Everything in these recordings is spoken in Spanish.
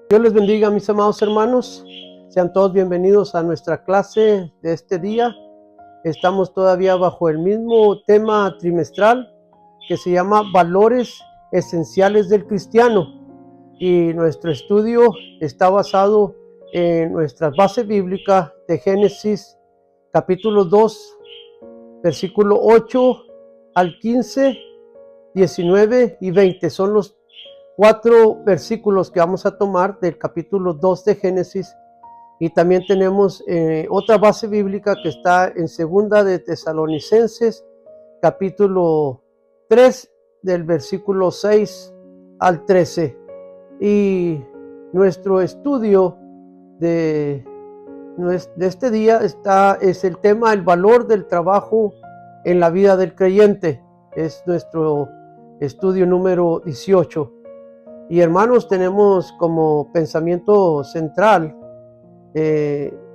Dios les bendiga, mis amados hermanos. Sean todos bienvenidos a nuestra clase de este día. Estamos todavía bajo el mismo tema trimestral que se llama Valores Esenciales del Cristiano. Y nuestro estudio está basado en nuestra base bíblica de Génesis capítulo 2, versículo 8 al 15, 19 y 20. Son los 4 versículos que vamos a tomar del capítulo 2 de Génesis, y también tenemos otra base bíblica que está en segunda de Tesalonicenses capítulo 3 del versículo 6 al 13. Y nuestro estudio de este día es el tema el valor del trabajo en la vida del creyente. Es nuestro estudio número 18. Y hermanos, tenemos como pensamiento central,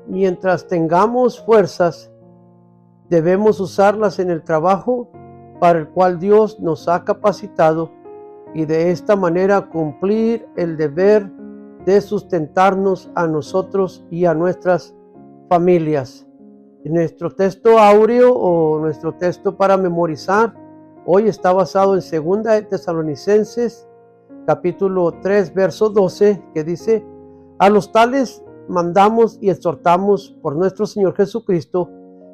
mientras tengamos fuerzas, debemos usarlas en el trabajo para el cual Dios nos ha capacitado, y de esta manera cumplir el deber de sustentarnos a nosotros y a nuestras familias. Nuestro texto áureo o nuestro texto para memorizar hoy está basado en segunda de Tesalonicenses capítulo 3, verso 12, que dice: a los tales mandamos y exhortamos por nuestro Señor Jesucristo,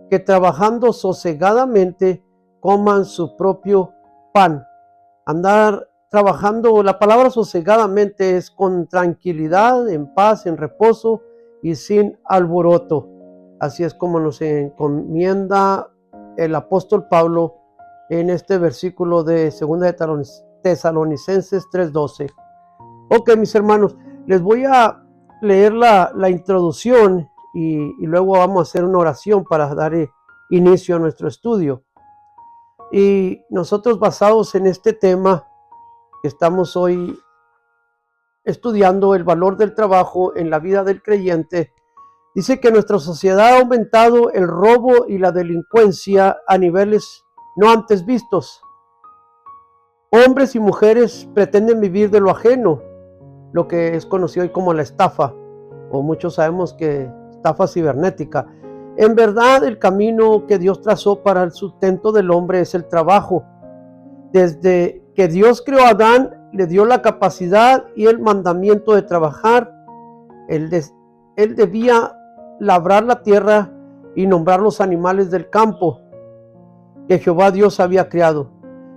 que trabajando sosegadamente coman su propio pan. Andar trabajando, la palabra sosegadamente es con tranquilidad, en paz, en reposo y sin alboroto. Así es como nos encomienda el apóstol Pablo en este versículo de segunda de Tesalonicenses 3:12. Ok, mis hermanos, les voy a leer la introducción y luego vamos a hacer una oración para dar inicio a nuestro estudio. Y nosotros, basados en este tema que estamos hoy estudiando, el valor del trabajo en la vida del creyente, dice que nuestra sociedad ha aumentado el robo y la delincuencia a niveles no antes vistos. Hombres y mujeres pretenden vivir de lo ajeno, lo que es conocido hoy como la estafa, o muchos sabemos que estafa cibernética. En verdad, el camino que Dios trazó para el sustento del hombre es el trabajo. Desde que Dios creó a Adán, le dio la capacidad y el mandamiento de trabajar. Él debía labrar la tierra y nombrar los animales del campo que Jehová Dios había creado.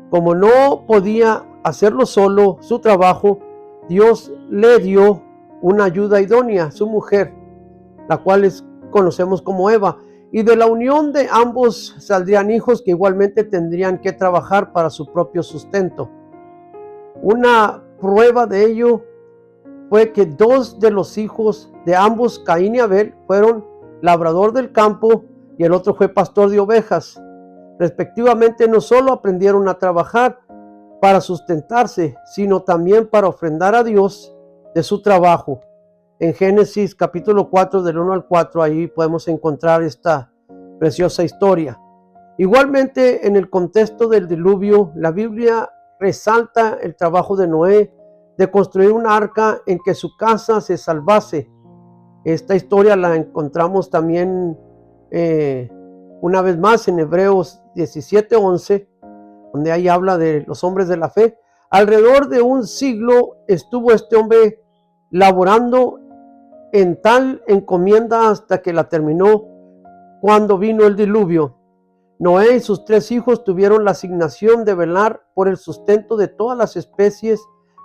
Como no podía hacerlo solo, su trabajo, Dios le dio una ayuda idónea, su mujer, la cual conocemos como Eva. Y de la unión de ambos saldrían hijos que igualmente tendrían que trabajar para su propio sustento. Una prueba de ello fue que 2 de los hijos de ambos, Caín y Abel, fueron labrador del campo y el otro fue pastor de ovejas. Respectivamente, no solo aprendieron a trabajar para sustentarse, sino también para ofrendar a Dios de su trabajo. En Génesis capítulo 4, del 1 al 4, ahí podemos encontrar esta preciosa historia. Igualmente, en el contexto del diluvio, la Biblia resalta el trabajo de Noé de construir una arca en que su casa se salvase. Esta historia la encontramos también una vez más en Hebreos 17:11, donde ahí habla de los hombres de la fe. Alrededor de un siglo estuvo este hombre laborando en tal encomienda hasta que la terminó cuando vino el diluvio. Noé y sus 3 hijos tuvieron la asignación de velar por el sustento de todas las especies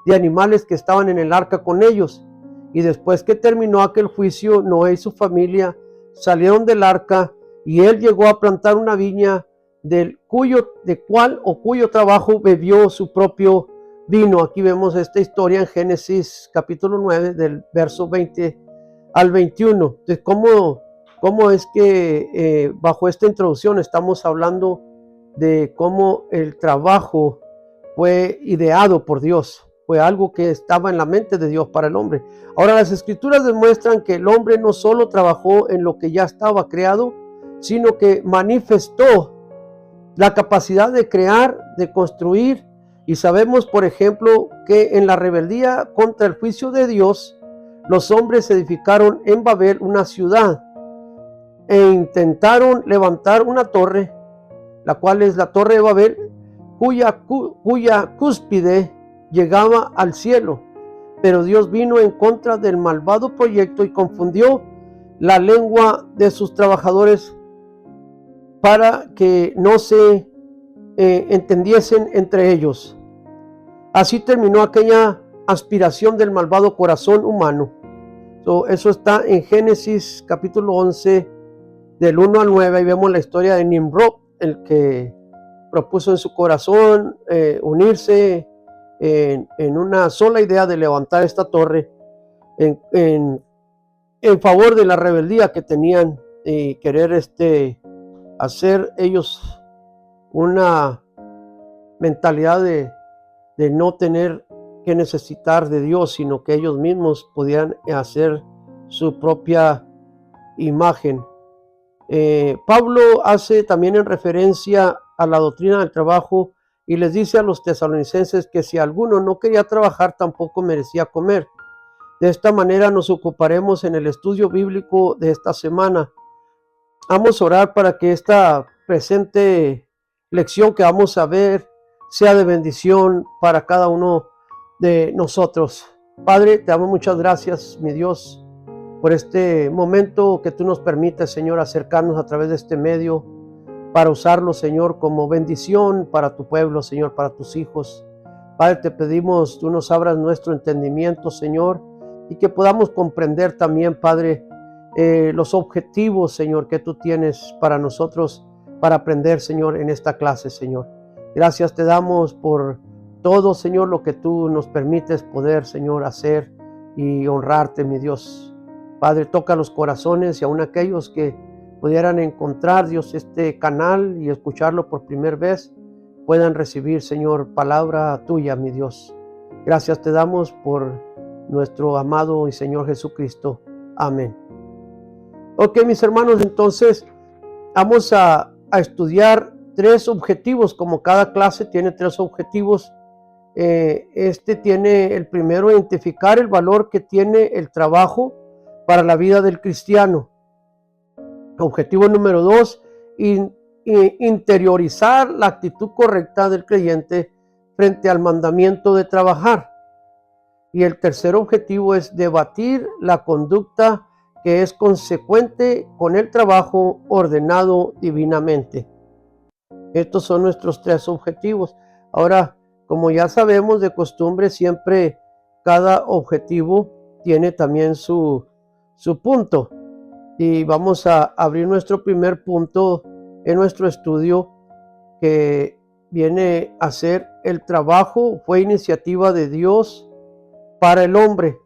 de animales que estaban en el arca con ellos. Y después que terminó aquel juicio, Noé y su familia salieron del arca y él llegó a plantar una viña cuyo trabajo bebió su propio vino. Aquí vemos esta historia en Génesis capítulo 9 del verso 20 al 21. Entonces, ¿cómo es que bajo esta introducción estamos hablando de cómo el trabajo fue ideado por Dios? Fue algo que estaba en la mente de Dios para el hombre. Ahora, las escrituras demuestran que el hombre no solo trabajó en lo que ya estaba creado, sino que manifestó la capacidad de crear, de construir. Y sabemos, por ejemplo, que en la rebeldía contra el juicio de Dios, los hombres edificaron en Babel una ciudad e intentaron levantar una torre, la cual es la Torre de Babel, cuya cúspide llegaba al cielo. Pero Dios vino en contra del malvado proyecto y confundió la lengua de sus trabajadores para que no se entendiesen entre ellos. Así terminó aquella aspiración del malvado corazón humano. Eso está en Génesis capítulo 11 del 1 al 9. Ahí vemos la historia de Nimrod, el que propuso en su corazón unirse en una sola idea de levantar esta torre en favor de la rebeldía que tenían y querer hacer ellos una mentalidad de no tener que necesitar de Dios, sino que ellos mismos podían hacer su propia imagen. Pablo hace también en referencia a la doctrina del trabajo y les dice a los tesalonicenses que si alguno no quería trabajar tampoco merecía comer. De esta manera nos ocuparemos en el estudio bíblico de esta semana. Vamos a orar para que esta presente lección que vamos a ver sea de bendición para cada uno de nosotros. Padre, te damos muchas gracias, mi Dios, por este momento que tú nos permites, Señor, acercarnos a través de este medio para usarlo, Señor, como bendición para tu pueblo, Señor, para tus hijos. Padre, te pedimos, tú nos abras nuestro entendimiento, Señor, y que podamos comprender también, Padre, los objetivos, Señor, que tú tienes para nosotros, para aprender, Señor, en esta clase, Señor. Gracias te damos por todo, Señor, lo que tú nos permites poder, Señor, hacer y honrarte, mi Dios. Padre, toca los corazones y aún aquellos que pudieran encontrar, Dios, este canal y escucharlo por primera vez, puedan recibir, Señor, palabra tuya, mi Dios. Gracias te damos por nuestro amado y Señor Jesucristo. Amén. Ok, mis hermanos, entonces vamos a estudiar 3 objetivos, como cada clase tiene 3 objetivos. Tiene el primero, identificar el valor que tiene el trabajo para la vida del cristiano. Objetivo número 2, interiorizar la actitud correcta del creyente frente al mandamiento de trabajar. Y el tercer objetivo es debatir la conducta que es consecuente con el trabajo ordenado divinamente. Estos son nuestros 3 objetivos. Ahora, como ya sabemos de costumbre, siempre cada objetivo tiene también su punto. Y vamos a abrir nuestro primer punto en nuestro estudio, que viene a ser: el trabajo fue iniciativa de Dios para el hombre.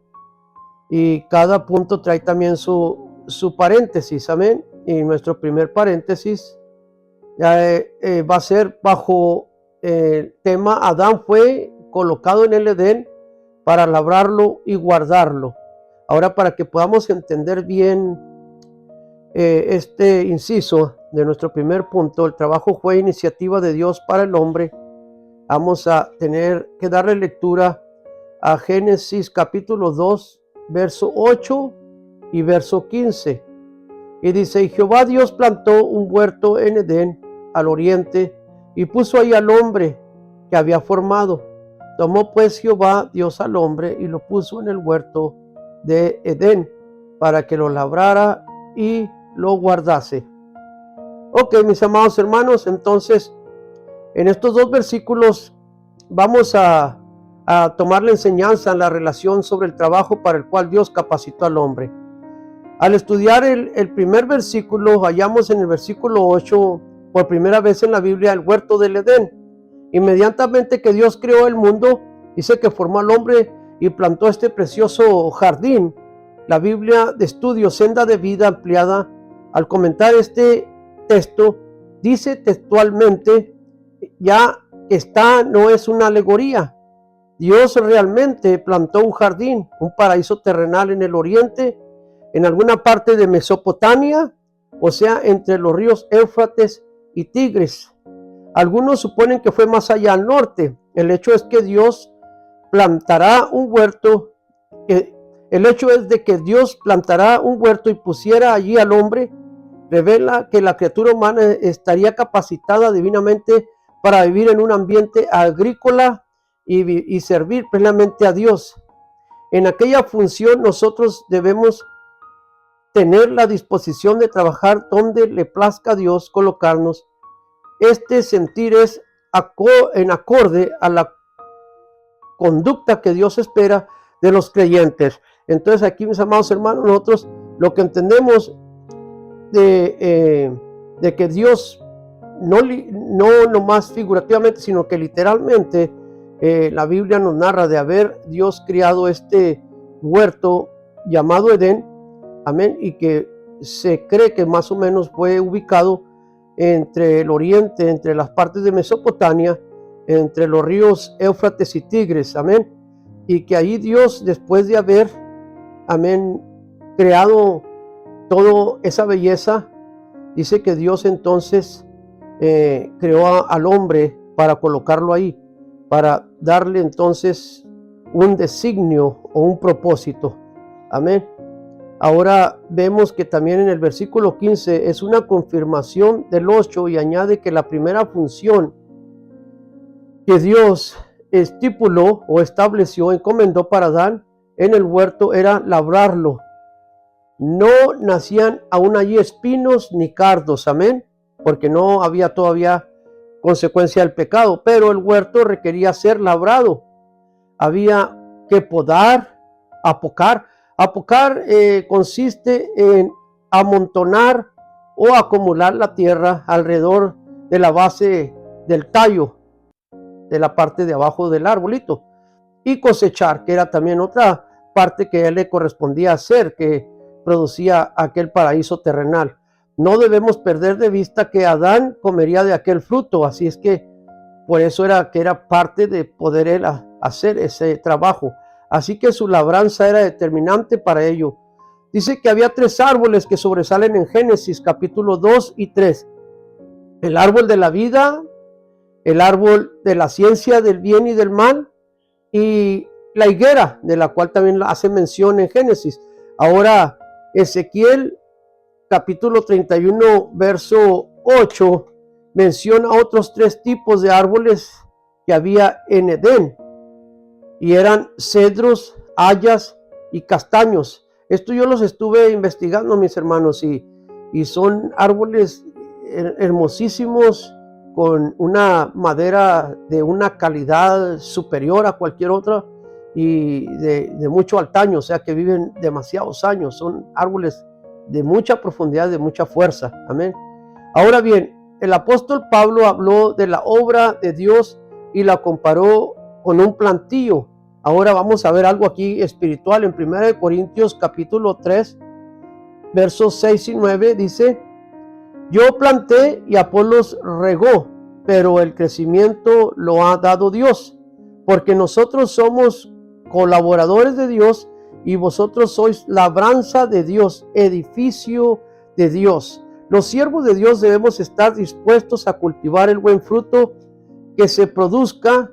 Y cada punto trae también su paréntesis, amén. Y nuestro primer paréntesis va a ser bajo el tema: Adán fue colocado en el Edén para labrarlo y guardarlo. Ahora, para que podamos entender bien este inciso de nuestro primer punto, el trabajo fue iniciativa de Dios para el hombre, vamos a tener que darle lectura a Génesis capítulo 2, verso 8 y verso 15. Y dice: y Jehová Dios plantó un huerto en Edén al oriente y puso ahí al hombre que había formado. Tomó pues Jehová Dios al hombre y lo puso en el huerto de Edén. para que lo labrara y lo guardase. Ok, mis amados hermanos, entonces en estos dos versículos vamos a tomar la enseñanza en la relación sobre el trabajo para el cual Dios capacitó al hombre. Al estudiar el primer versículo, hallamos en el versículo 8, por primera vez en la Biblia, el huerto del Edén. Inmediatamente que Dios creó el mundo, dice que formó al hombre y plantó este precioso jardín. La Biblia de estudio Senda de Vida Ampliada, al comentar este texto, dice textualmente, ya está, no es una alegoría. Dios realmente plantó un jardín, un paraíso terrenal en el oriente, en alguna parte de Mesopotamia, o sea, entre los ríos Éufrates y Tigris. Algunos suponen que fue más allá al norte. El hecho es que Dios plantará un huerto. El hecho es de que Dios plantará un huerto y pusiera allí al hombre. Revela que la criatura humana estaría capacitada divinamente para vivir en un ambiente agrícola y servir plenamente a Dios. En aquella función nosotros debemos tener la disposición de trabajar donde le plazca a Dios colocarnos. Este sentir es en acorde a la conducta que Dios espera de los creyentes. Entonces aquí, mis amados hermanos, nosotros lo que entendemos de que Dios no más figurativamente, sino que literalmente la Biblia nos narra de haber Dios criado este huerto llamado Edén, amén, y que se cree que más o menos fue ubicado entre el oriente, entre las partes de Mesopotamia, entre los ríos Éufrates y Tigris, amén, y que ahí Dios, después de haber, amén, creado toda esa belleza, dice que Dios entonces creó al hombre para colocarlo ahí, para darle entonces un designio o un propósito, amén. Ahora vemos que también en el versículo 15 es una confirmación del 8 y añade que la primera función que Dios estipuló o estableció, encomendó para Adán en el huerto era labrarlo. No nacían aún allí espinos ni cardos, amén, porque no había todavía consecuencia del pecado, pero el huerto requería ser labrado. Había que podar, apocar. Apocar consiste en amontonar o acumular la tierra alrededor de la base del tallo, de la parte de abajo del arbolito. Y cosechar, que era también otra parte que a él le correspondía hacer, que producía aquel paraíso terrenal. No debemos perder de vista que Adán comería de aquel fruto, así es que por eso era que era parte de poder él hacer ese trabajo. Así que su labranza era determinante para ello. Dice que había 3 árboles que sobresalen en Génesis capítulo 2 y 3. El árbol de la vida, el árbol de la ciencia del bien y del mal, y la higuera, de la cual también hace mención en Génesis. Ahora, Ezequiel capítulo 31, verso 8, menciona otros 3 tipos de árboles que había en Edén, y eran cedros, hayas y castaños. Esto yo los estuve investigando, mis hermanos, y son árboles hermosísimos, con una madera de una calidad superior a cualquier otra y de mucho altaño, o sea que viven demasiados años. Son árboles de mucha profundidad, de mucha fuerza, amén. Ahora bien, el apóstol Pablo habló de la obra de Dios y la comparó con un plantío. Ahora vamos a ver algo aquí espiritual. En 1 Corintios capítulo 3, versos 6 y 9 dice: yo planté y Apolos regó, pero el crecimiento lo ha dado Dios, porque nosotros somos colaboradores de Dios y vosotros sois labranza de Dios, edificio de Dios. Los siervos de Dios debemos estar dispuestos a cultivar el buen fruto que se produzca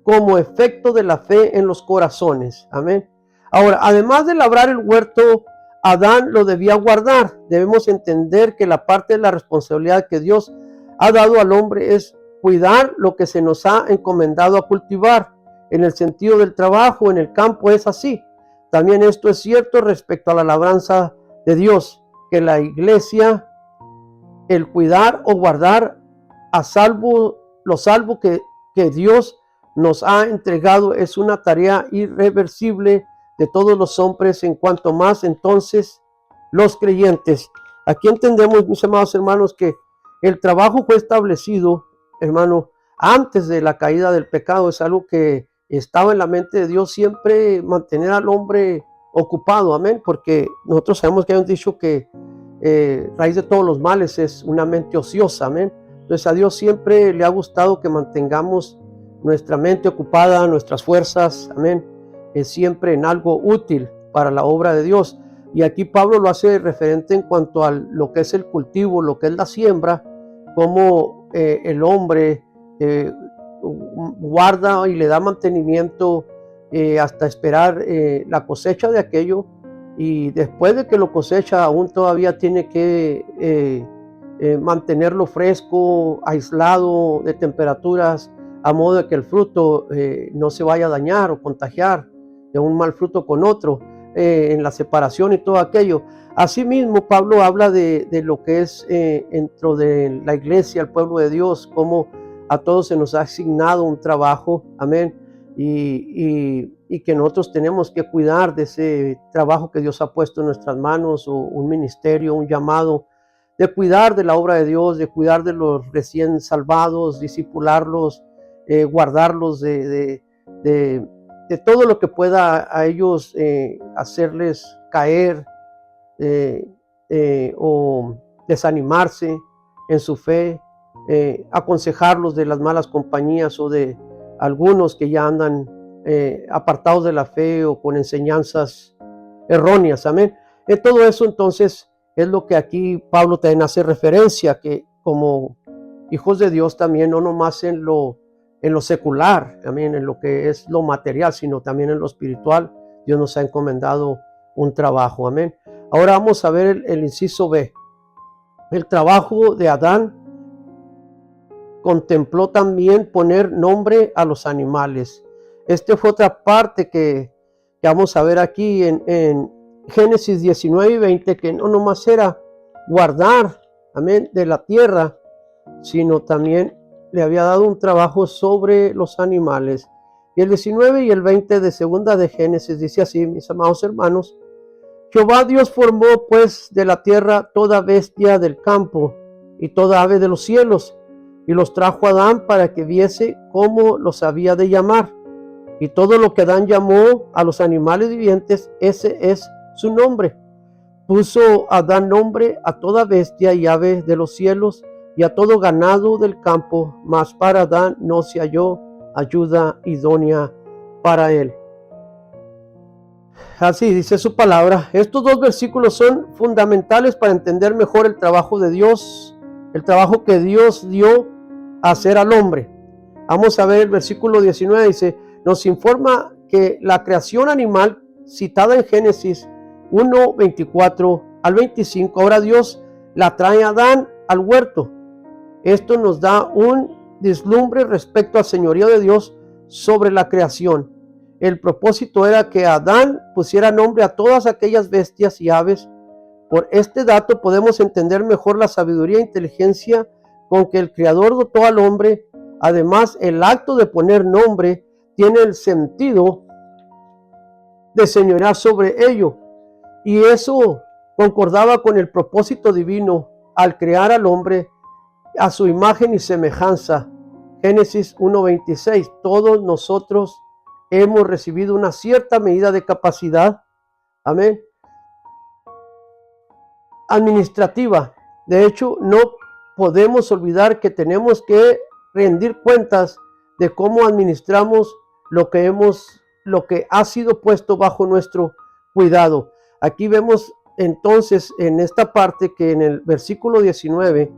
como efecto de la fe en los corazones. Amén. Ahora, además de labrar el huerto, Adán lo debía guardar. Debemos entender que la parte de la responsabilidad que Dios ha dado al hombre es cuidar lo que se nos ha encomendado a cultivar. En el sentido del trabajo, en el campo es así. También esto es cierto respecto a la labranza de Dios, que la iglesia, el cuidar o guardar a salvo, lo salvo que Dios nos ha entregado, es una tarea irreversible de todos los hombres, en cuanto más entonces los creyentes. Aquí entendemos, mis amados hermanos, que el trabajo fue establecido, hermano, antes de la caída del pecado. Es algo que estaba en la mente de Dios, siempre mantener al hombre ocupado, amén, porque nosotros sabemos que hay un dicho que raíz de todos los males es una mente ociosa, amén. Entonces a Dios siempre le ha gustado que mantengamos nuestra mente ocupada, nuestras fuerzas, amén, siempre en algo útil para la obra de Dios. Y aquí Pablo lo hace referente en cuanto a lo que es el cultivo, lo que es la siembra, como el hombre guarda y le da mantenimiento hasta esperar la cosecha de aquello, y después de que lo cosecha aún todavía tiene que mantenerlo fresco, aislado de temperaturas, a modo de que el fruto no se vaya a dañar o contagiar de un mal fruto con otro, en la separación y todo aquello. Asimismo, Pablo habla de lo que es dentro de la iglesia, el pueblo de Dios, como a todos se nos ha asignado un trabajo, amén, y que nosotros tenemos que cuidar de ese trabajo que Dios ha puesto en nuestras manos, o un ministerio, un llamado, de cuidar de la obra de Dios, de cuidar de los recién salvados, discipularlos, guardarlos de todo lo que pueda a ellos hacerles caer o desanimarse en su fe, aconsejarlos de las malas compañías o de algunos que ya andan apartados de la fe o con enseñanzas erróneas, amén. En todo eso entonces es lo que aquí Pablo también hace referencia, que como hijos de Dios también, no nomás en lo secular, también en lo que es lo material, sino también en lo espiritual, Dios nos ha encomendado un trabajo, amén. Ahora vamos a ver el inciso B. El trabajo de Adán contempló también poner nombre a los animales. Fue otra parte que vamos a ver aquí en Génesis 19 y 20, que no nomás era guardar, amén, de la tierra, sino también le había dado un trabajo sobre los animales. Y el 19 y el 20 de segunda de Génesis dice así, mis amados hermanos: Jehová Dios formó pues de la tierra toda bestia del campo y toda ave de los cielos, y los trajo a Adán para que viese cómo los había de llamar. Y todo lo que Adán llamó a los animales vivientes, ese es su nombre. Puso Adán nombre a toda bestia y ave de los cielos y a todo ganado del campo, mas para Adán no se halló ayuda idónea para él. Así dice su palabra. Estos dos versículos son fundamentales para entender mejor el trabajo de Dios, el trabajo que Dios dio a hacer al hombre. Vamos a ver el versículo 19, dice, nos informa que la creación animal citada en Génesis 1, 24 al 25, ahora Dios la trae a Adán al huerto. Esto nos da un vislumbre respecto al señorío de Dios sobre la creación. El propósito era que Adán pusiera nombre a todas aquellas bestias y aves. Por este dato podemos entender mejor la sabiduría e inteligencia con que el Creador dotó al hombre. Además, el acto de poner nombre tiene el sentido de señorear sobre ello, y eso concordaba con el propósito divino al crear al hombre a su imagen y semejanza. Génesis 1:26. Todos nosotros hemos recibido una cierta medida de capacidad, amén, administrativa. De hecho, no podemos olvidar que tenemos que rendir cuentas de cómo administramos lo que ha sido puesto bajo nuestro cuidado. Aquí vemos entonces en esta parte que en el versículo 19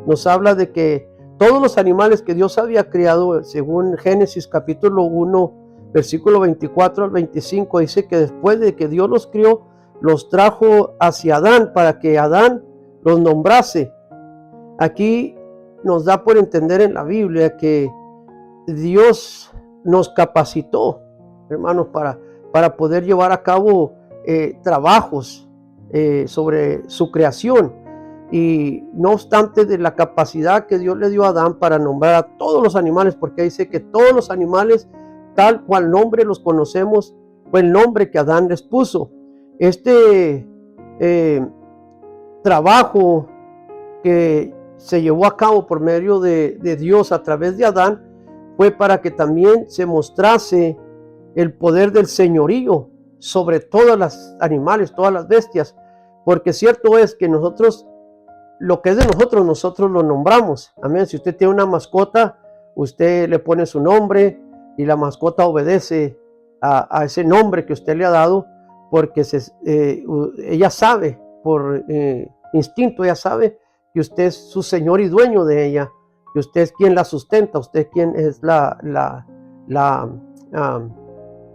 nos habla de que todos los animales que Dios había creado, según Génesis capítulo 1, versículo 24 al 25, dice que después de que Dios los crió, los trajo hacia Adán para que Adán los nombrase. Aquí nos da por entender en la Biblia que Dios nos capacitó, hermanos, para poder llevar a cabo trabajos sobre su creación. Y no obstante de la capacidad que Dios le dio a Adán para nombrar a todos los animales, porque dice que todos los animales, tal cual nombre los conocemos, fue el nombre que Adán les puso. Este trabajo que se llevó a cabo por medio de Dios a través de Adán fue para que también se mostrase el poder del señorío sobre todos los animales, todas las bestias, porque cierto es que nosotros, lo que es de nosotros, nosotros lo nombramos. Amén. Si usted tiene una mascota, usted le pone su nombre y la mascota obedece a ese nombre que usted le ha dado, porque ella sabe, por instinto, ella sabe que usted es su señor y dueño de ella, que usted es quien la sustenta, usted es quien es la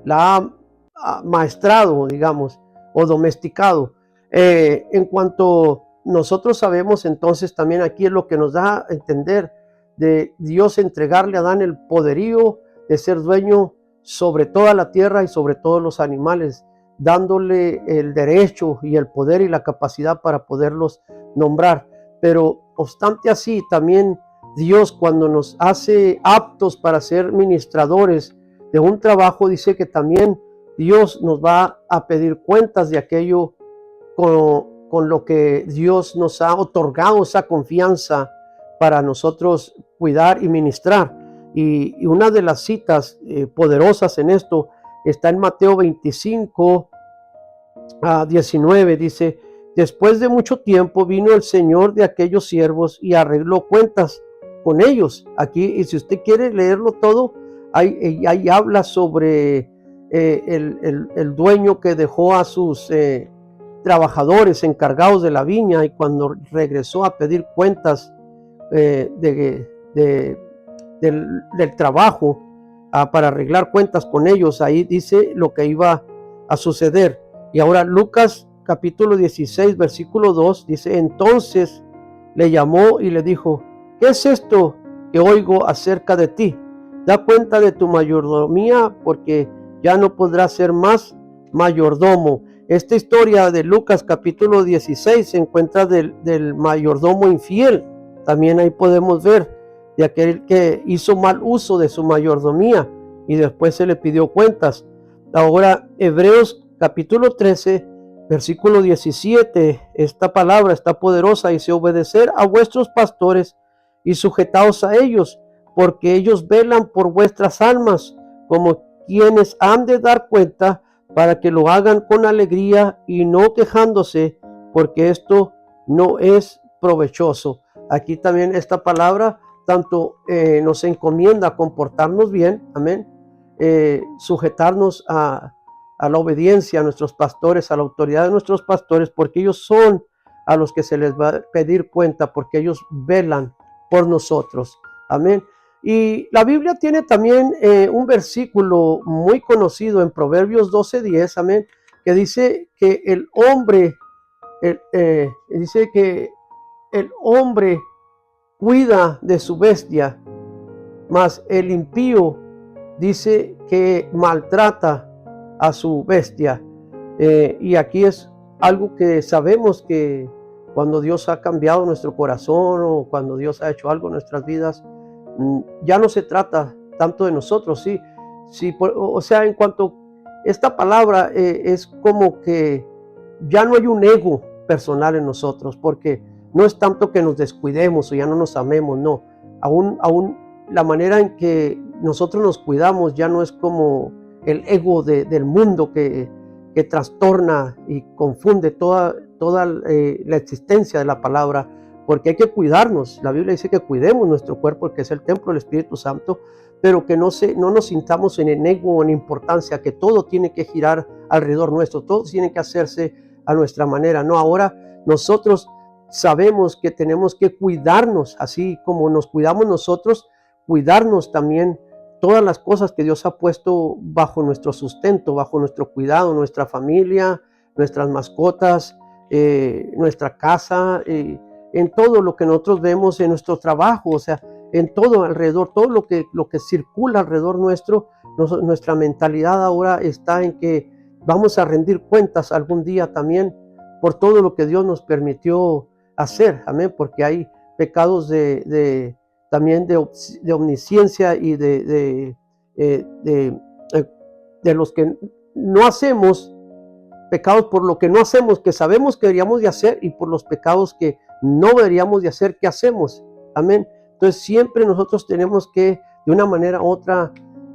ha maestrado, digamos, o domesticado. En cuanto nosotros sabemos, entonces también aquí es lo que nos da a entender de Dios entregarle a Adán el poderío de ser dueño sobre toda la tierra y sobre todos los animales, dándole el derecho y el poder y la capacidad para poderlos nombrar. Pero obstante así, también Dios, cuando nos hace aptos para ser ministradores de un trabajo, dice que también Dios nos va a pedir cuentas de aquello con lo que Dios nos ha otorgado, esa confianza para nosotros cuidar y ministrar. Y una de las citas poderosas en esto está en Mateo 25 a 19, dice: después de mucho tiempo vino el Señor de aquellos siervos y arregló cuentas con ellos. Aquí, y si usted quiere leerlo todo, ahí habla sobre el dueño que dejó a sus trabajadores encargados de la viña, y cuando regresó a pedir cuentas del trabajo, para arreglar cuentas con ellos, ahí dice lo que iba a suceder. Y ahora Lucas capítulo 16 versículo 2 dice: entonces le llamó y le dijo: ¿qué es esto que oigo acerca de ti? Da cuenta de tu mayordomía, porque ya no podrás ser más mayordomo. Esta historia de Lucas capítulo 16 se encuentra del mayordomo infiel. También ahí podemos ver de aquel que hizo mal uso de su mayordomía y después se le pidió cuentas. Ahora Hebreos capítulo 13 versículo 17, esta palabra está poderosa: dice: obedecer a vuestros pastores y sujetaos a ellos, porque ellos velan por vuestras almas, como quienes han de dar cuenta, para que lo hagan con alegría y no quejándose, porque esto no es provechoso. Aquí también esta palabra tanto nos encomienda a comportarnos bien, amén, sujetarnos a la obediencia a nuestros pastores, a la autoridad de nuestros pastores, porque ellos son a los que se les va a pedir cuenta, porque ellos velan por nosotros, amén. Y la Biblia tiene también un versículo muy conocido en Proverbios 12:10, amén, que dice que el hombre cuida de su bestia, mas el impío dice que maltrata a su bestia. Y aquí es algo que sabemos, que cuando Dios ha cambiado nuestro corazón o cuando Dios ha hecho algo en nuestras vidas, ya no se trata tanto de nosotros, sí, o sea, en cuanto esta palabra es como que ya no hay un ego personal en nosotros, porque no es tanto que nos descuidemos o ya no nos amemos, no, aún la manera en que nosotros nos cuidamos ya no es como el ego del mundo que trastorna y confunde toda la existencia de la palabra, porque hay que cuidarnos. La Biblia dice que cuidemos nuestro cuerpo, que es el templo del Espíritu Santo, pero que no nos sintamos en el ego o en importancia, que todo tiene que girar alrededor nuestro, todo tiene que hacerse a nuestra manera. No, ahora nosotros sabemos que tenemos que cuidarnos, así como nos cuidamos nosotros, cuidarnos también todas las cosas que Dios ha puesto bajo nuestro sustento, bajo nuestro cuidado, nuestra familia, nuestras mascotas, nuestra casa, en todo lo que nosotros vemos, en nuestro trabajo, o sea, en todo alrededor, todo lo que circula alrededor nuestro, nuestra mentalidad ahora está en que vamos a rendir cuentas algún día también por todo lo que Dios nos permitió hacer, amén, porque hay pecados también de omnisciencia y de los que no hacemos, pecados por lo que no hacemos, que sabemos que deberíamos de hacer, y por los pecados que no deberíamos de hacer, que hacemos, amén. Entonces siempre nosotros tenemos que, de una manera u otra,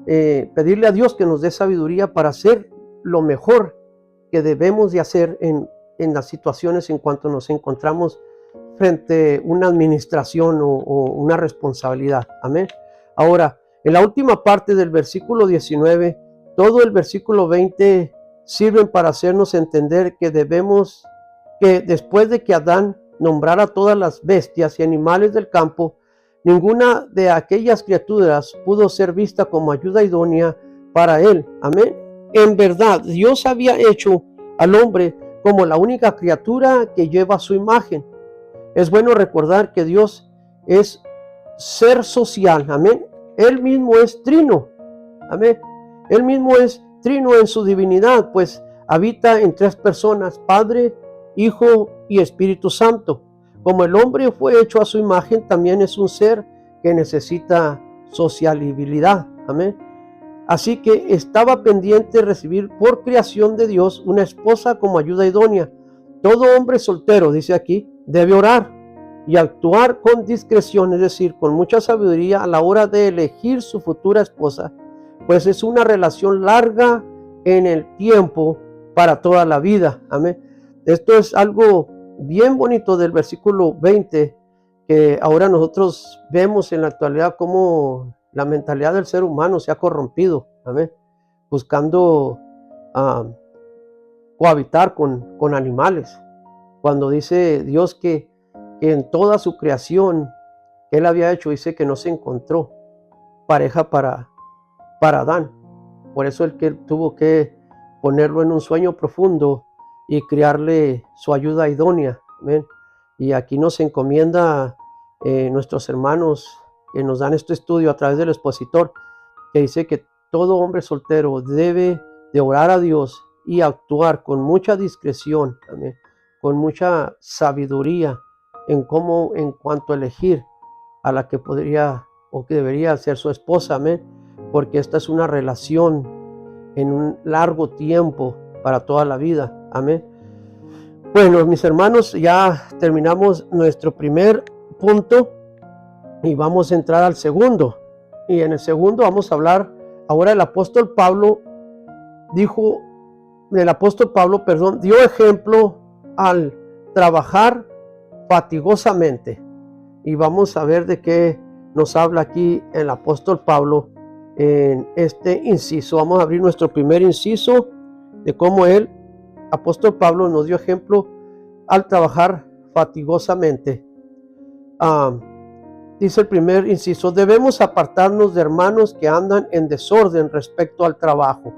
pedirle a Dios que nos dé sabiduría para hacer lo mejor que debemos de hacer en las situaciones en cuanto nos encontramos frente a una administración o una responsabilidad, amén. Ahora, en la última parte del versículo 19, todo el versículo 20 sirven para hacernos entender que después de que Adán nombrara todas las bestias y animales del campo, ninguna de aquellas criaturas pudo ser vista como ayuda idónea para él, amén. En verdad, Dios había hecho al hombre como la única criatura que lleva su imagen. Es bueno recordar que Dios es ser social, amén. Él mismo es trino, amén. Él mismo es trino en su divinidad, pues habita en tres personas: Padre, Hijo y Espíritu Santo. Como el hombre fue hecho a su imagen, también es un ser que necesita sociabilidad, amén. Así que estaba pendiente de recibir por creación de Dios una esposa como ayuda idónea. Todo hombre soltero, dice aquí, debe orar y actuar con discreción, es decir, con mucha sabiduría a la hora de elegir su futura esposa, pues es una relación larga en el tiempo para toda la vida, amén. Esto es algo bien bonito del versículo 20, que ahora nosotros vemos en la actualidad cómo la mentalidad del ser humano se ha corrompido, amén, buscando cohabitar con animales, cuando dice Dios que en toda su creación que él había hecho, dice que no se encontró pareja para Adán. Por eso que él tuvo que ponerlo en un sueño profundo y crearle su ayuda idónea, amén. Y aquí nos encomienda nuestros hermanos que nos dan este estudio a través del expositor, que dice que todo hombre soltero debe de orar a Dios y actuar con mucha discreción, amén, con mucha sabiduría en cuanto a elegir a la que podría o que debería ser su esposa, amén, porque esta es una relación en un largo tiempo para toda la vida, amén. Bueno, mis hermanos, ya terminamos nuestro primer punto y vamos a entrar al segundo. Y en el segundo vamos a hablar ahora del apóstol Pablo. Dio ejemplo al trabajar fatigosamente. Y vamos a ver de qué nos habla aquí el apóstol Pablo en este inciso. Vamos a abrir nuestro primer inciso de cómo apóstol Pablo, nos dio ejemplo al trabajar fatigosamente. Dice el primer inciso: debemos apartarnos de hermanos que andan en desorden respecto al trabajo.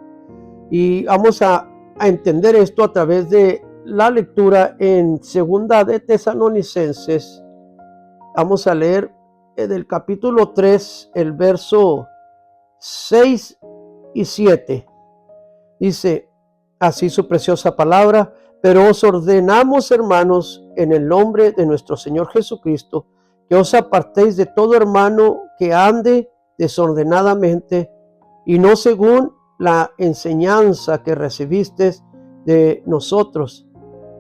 Y vamos a entender esto a través de la lectura en Segunda de Tesalonicenses. Vamos a leer del capítulo 3, el verso 6 y 7. Dice así su preciosa palabra: pero os ordenamos, hermanos, en el nombre de nuestro Señor Jesucristo, que os apartéis de todo hermano que ande desordenadamente y no según la enseñanza que recibisteis de nosotros,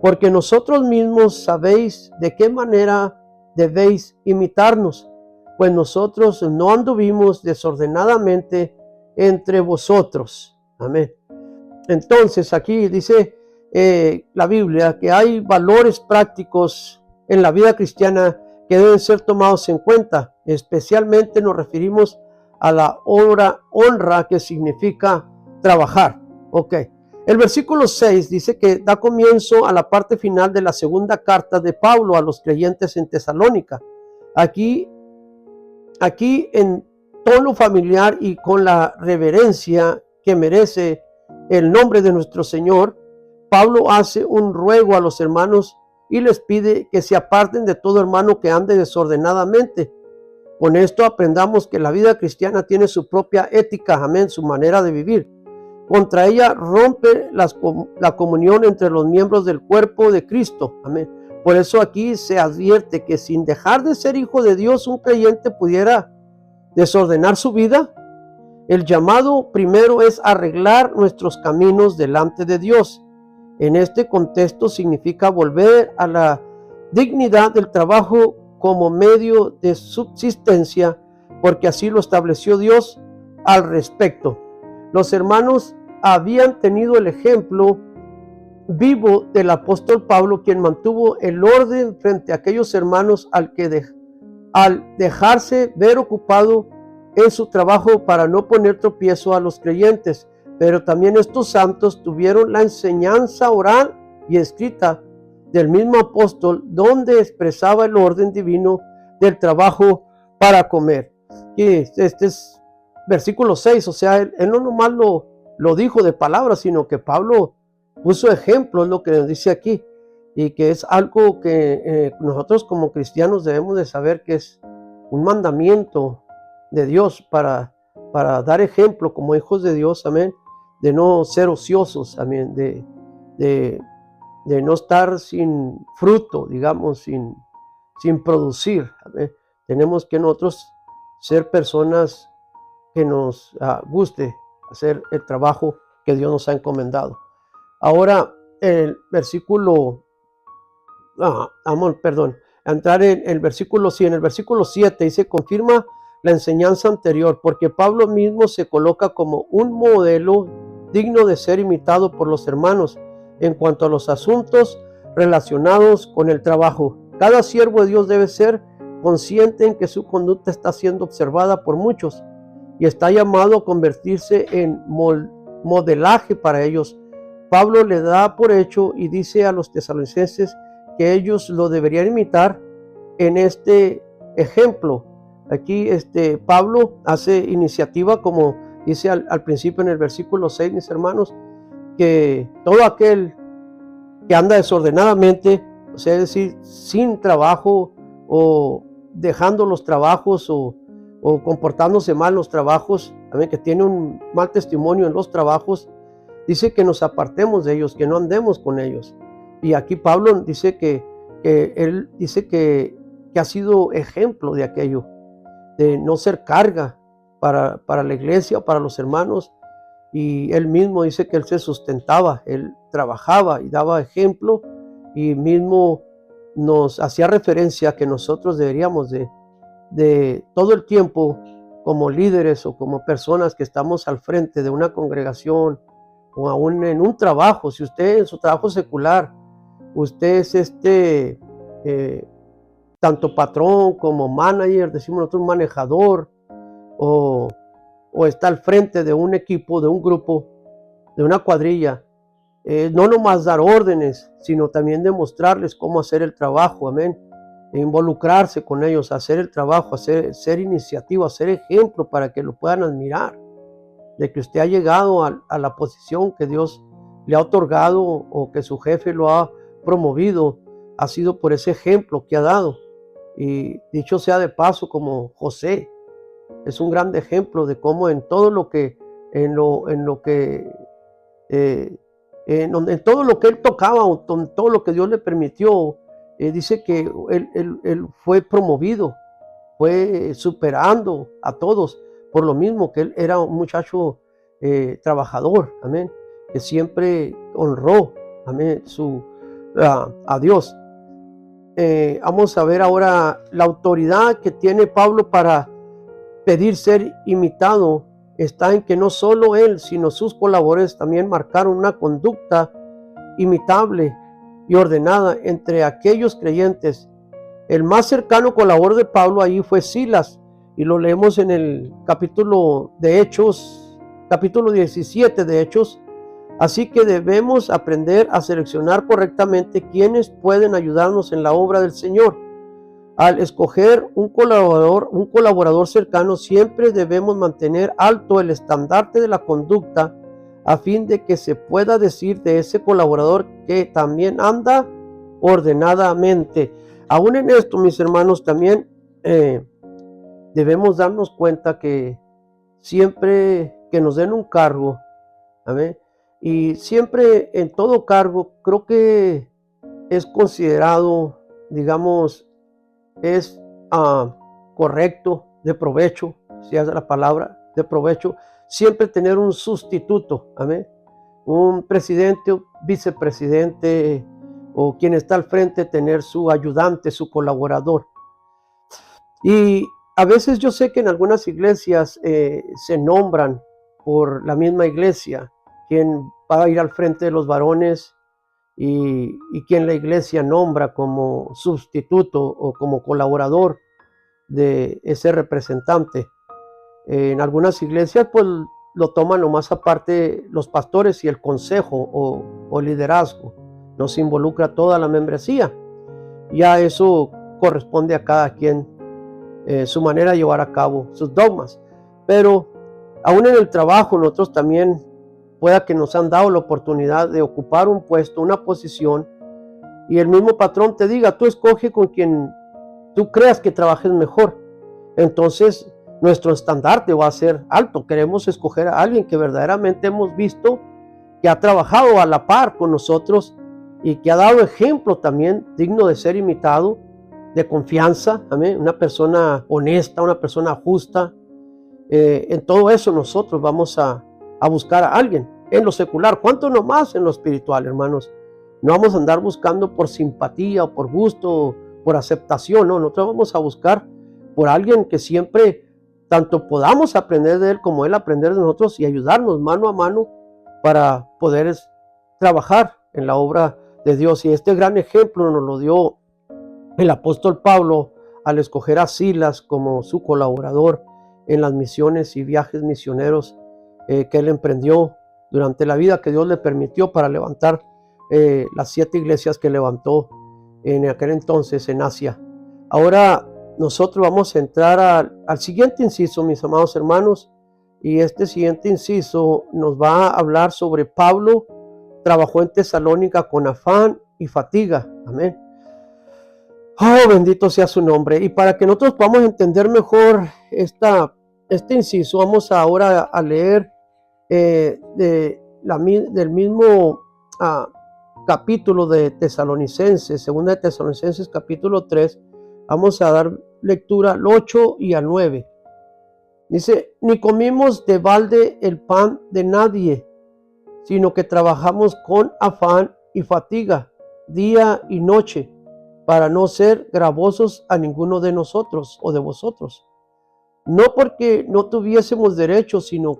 porque nosotros mismos sabéis de qué manera debéis imitarnos, pues nosotros no anduvimos desordenadamente entre vosotros. Amén. Entonces aquí dice la Biblia que hay valores prácticos en la vida cristiana que deben ser tomados en cuenta. Especialmente nos referimos a la honra que significa trabajar. Ok. El versículo 6 dice que da comienzo a la parte final de la segunda carta de Pablo a los creyentes en Tesalónica. Aquí en tono familiar y con la reverencia que merece el nombre de nuestro Señor, Pablo hace un ruego a los hermanos y les pide que se aparten de todo hermano que ande desordenadamente. Con esto aprendamos que la vida cristiana tiene su propia ética, amén, su manera de vivir. Contra ella rompe la comunión entre los miembros del cuerpo de Cristo, amén. Por eso aquí se advierte que sin dejar de ser hijo de Dios, un creyente pudiera desordenar su vida. El llamado primero es arreglar nuestros caminos delante de Dios. En este contexto significa volver a la dignidad del trabajo como medio de subsistencia, porque así lo estableció Dios al respecto. Los hermanos habían tenido el ejemplo vivo del apóstol Pablo, quien mantuvo el orden frente a aquellos hermanos al dejarse ver ocupado en su trabajo para no poner tropiezo a los creyentes. Pero también estos santos tuvieron la enseñanza oral y escrita del mismo apóstol, donde expresaba el orden divino del trabajo para comer. Y este es versículo 6, o sea, él no nomás lo dijo de palabras, sino que Pablo puso ejemplo, es lo que nos dice aquí, y que es algo que nosotros como cristianos debemos de saber que es un mandamiento de Dios para dar ejemplo como hijos de Dios, amén, de no ser ociosos, amén, de no estar sin fruto, digamos, sin producir, amén. Tenemos que nosotros ser personas que nos guste hacer el trabajo que Dios nos ha encomendado. Ahora, el versículo, entrar en el versículo 100, en el versículo 7 dice, confirma la enseñanza anterior, porque Pablo mismo se coloca como un modelo digno de ser imitado por los hermanos en cuanto a los asuntos relacionados con el trabajo. Cada siervo de Dios debe ser consciente en que su conducta está siendo observada por muchos y está llamado a convertirse en modelaje para ellos. Pablo le da por hecho y dice a los tesalonicenses que ellos lo deberían imitar en este ejemplo. Aquí Pablo hace iniciativa, como dice al principio en el versículo 6, mis hermanos, que todo aquel que anda desordenadamente, o sea, es decir, sin trabajo o dejando los trabajos o comportándose mal en los trabajos, que tiene un mal testimonio en los trabajos, dice que nos apartemos de ellos, que no andemos con ellos. Y aquí Pablo dice que él dice que ha sido ejemplo de aquello, de no ser carga para la iglesia, para los hermanos. Y él mismo dice que él se sustentaba, él trabajaba y daba ejemplo, y mismo nos hacía referencia a que nosotros deberíamos de todo el tiempo, como líderes o como personas que estamos al frente de una congregación o aún en un trabajo, si usted en su trabajo secular, usted es tanto patrón como manager, decimos nosotros manejador, o está al frente de un equipo, de un grupo, de una cuadrilla, no nomás dar órdenes, sino también demostrarles cómo hacer el trabajo, amén, e involucrarse con ellos, hacer el trabajo, ser iniciativa, hacer ejemplo para que lo puedan admirar, de que usted ha llegado a la posición que Dios le ha otorgado o que su jefe lo ha promovido, ha sido por ese ejemplo que ha dado. Y dicho sea de paso, como José, es un gran ejemplo de cómo en todo lo que en todo lo que él tocaba, en todo lo que Dios le permitió, dice que él fue promovido, fue superando a todos, por lo mismo que él era un muchacho trabajador, amén, que siempre honró, amén, a Dios. Vamos a ver ahora la autoridad que tiene Pablo para pedir ser imitado. Está en que no solo él, sino sus colaboradores también marcaron una conducta imitable y ordenada entre aquellos creyentes. El más cercano colaborador de Pablo allí fue Silas, y lo leemos en el capítulo de Hechos, capítulo 17 de Hechos. Así que debemos aprender a seleccionar correctamente quienes pueden ayudarnos en la obra del Señor. Al escoger un colaborador cercano, siempre debemos mantener alto el estandarte de la conducta, a fin de que se pueda decir de ese colaborador que también anda ordenadamente. Aún en esto, mis hermanos, también debemos darnos cuenta que siempre que nos den un cargo, amén, y siempre en todo cargo, creo que es considerado, digamos, es correcto, de provecho, si es la palabra, de provecho, siempre tener un sustituto, amén, un presidente o vicepresidente o quien está al frente, tener su ayudante, su colaborador. Y a veces yo sé que en algunas iglesias se nombran por la misma iglesia quien va a ir al frente de los varones y quien la iglesia nombra como sustituto o como colaborador de ese representante. En algunas iglesias pues lo toman nomás aparte los pastores y el consejo o liderazgo. No se involucra toda la membresía. Ya eso corresponde a cada quien, su manera de llevar a cabo sus dogmas. Pero aún en el trabajo nosotros también pueda que nos han dado la oportunidad de ocupar un puesto, una posición, y el mismo patrón te diga, tú escoge con quien tú creas que trabajes mejor. Entonces nuestro estandarte va a ser alto. Queremos escoger a alguien que verdaderamente hemos visto que ha trabajado a la par con nosotros y que ha dado ejemplo también digno de ser imitado, de confianza, amén, una persona honesta, una persona justa. En todo eso nosotros vamos a buscar a alguien en lo secular, cuánto nomás en lo espiritual, hermanos. No vamos a andar buscando por simpatía o por gusto, por aceptación, no, nosotros vamos a buscar por alguien que siempre tanto podamos aprender de él como él aprender de nosotros y ayudarnos mano a mano para poder trabajar en la obra de Dios. Y este gran ejemplo nos lo dio el apóstol Pablo al escoger a Silas como su colaborador en las misiones y viajes misioneros que él emprendió durante la vida que Dios le permitió para levantar las 7 iglesias que levantó en aquel entonces en Asia. Ahora nosotros vamos a entrar al siguiente inciso, mis amados hermanos, y este siguiente inciso nos va a hablar sobre Pablo. Trabajó en Tesalónica con afán y fatiga, amén. Oh, bendito sea su nombre. Y para que nosotros podamos entender mejor este inciso, vamos ahora a leer del mismo capítulo de Tesalonicenses, segunda de Tesalonicenses capítulo 3, vamos a dar lectura al 8 y al 9. Dice, ni comimos de balde el pan de nadie, sino que trabajamos con afán y fatiga, día y noche, para no ser gravosos a ninguno de nosotros o de vosotros. No porque no tuviésemos derecho, sino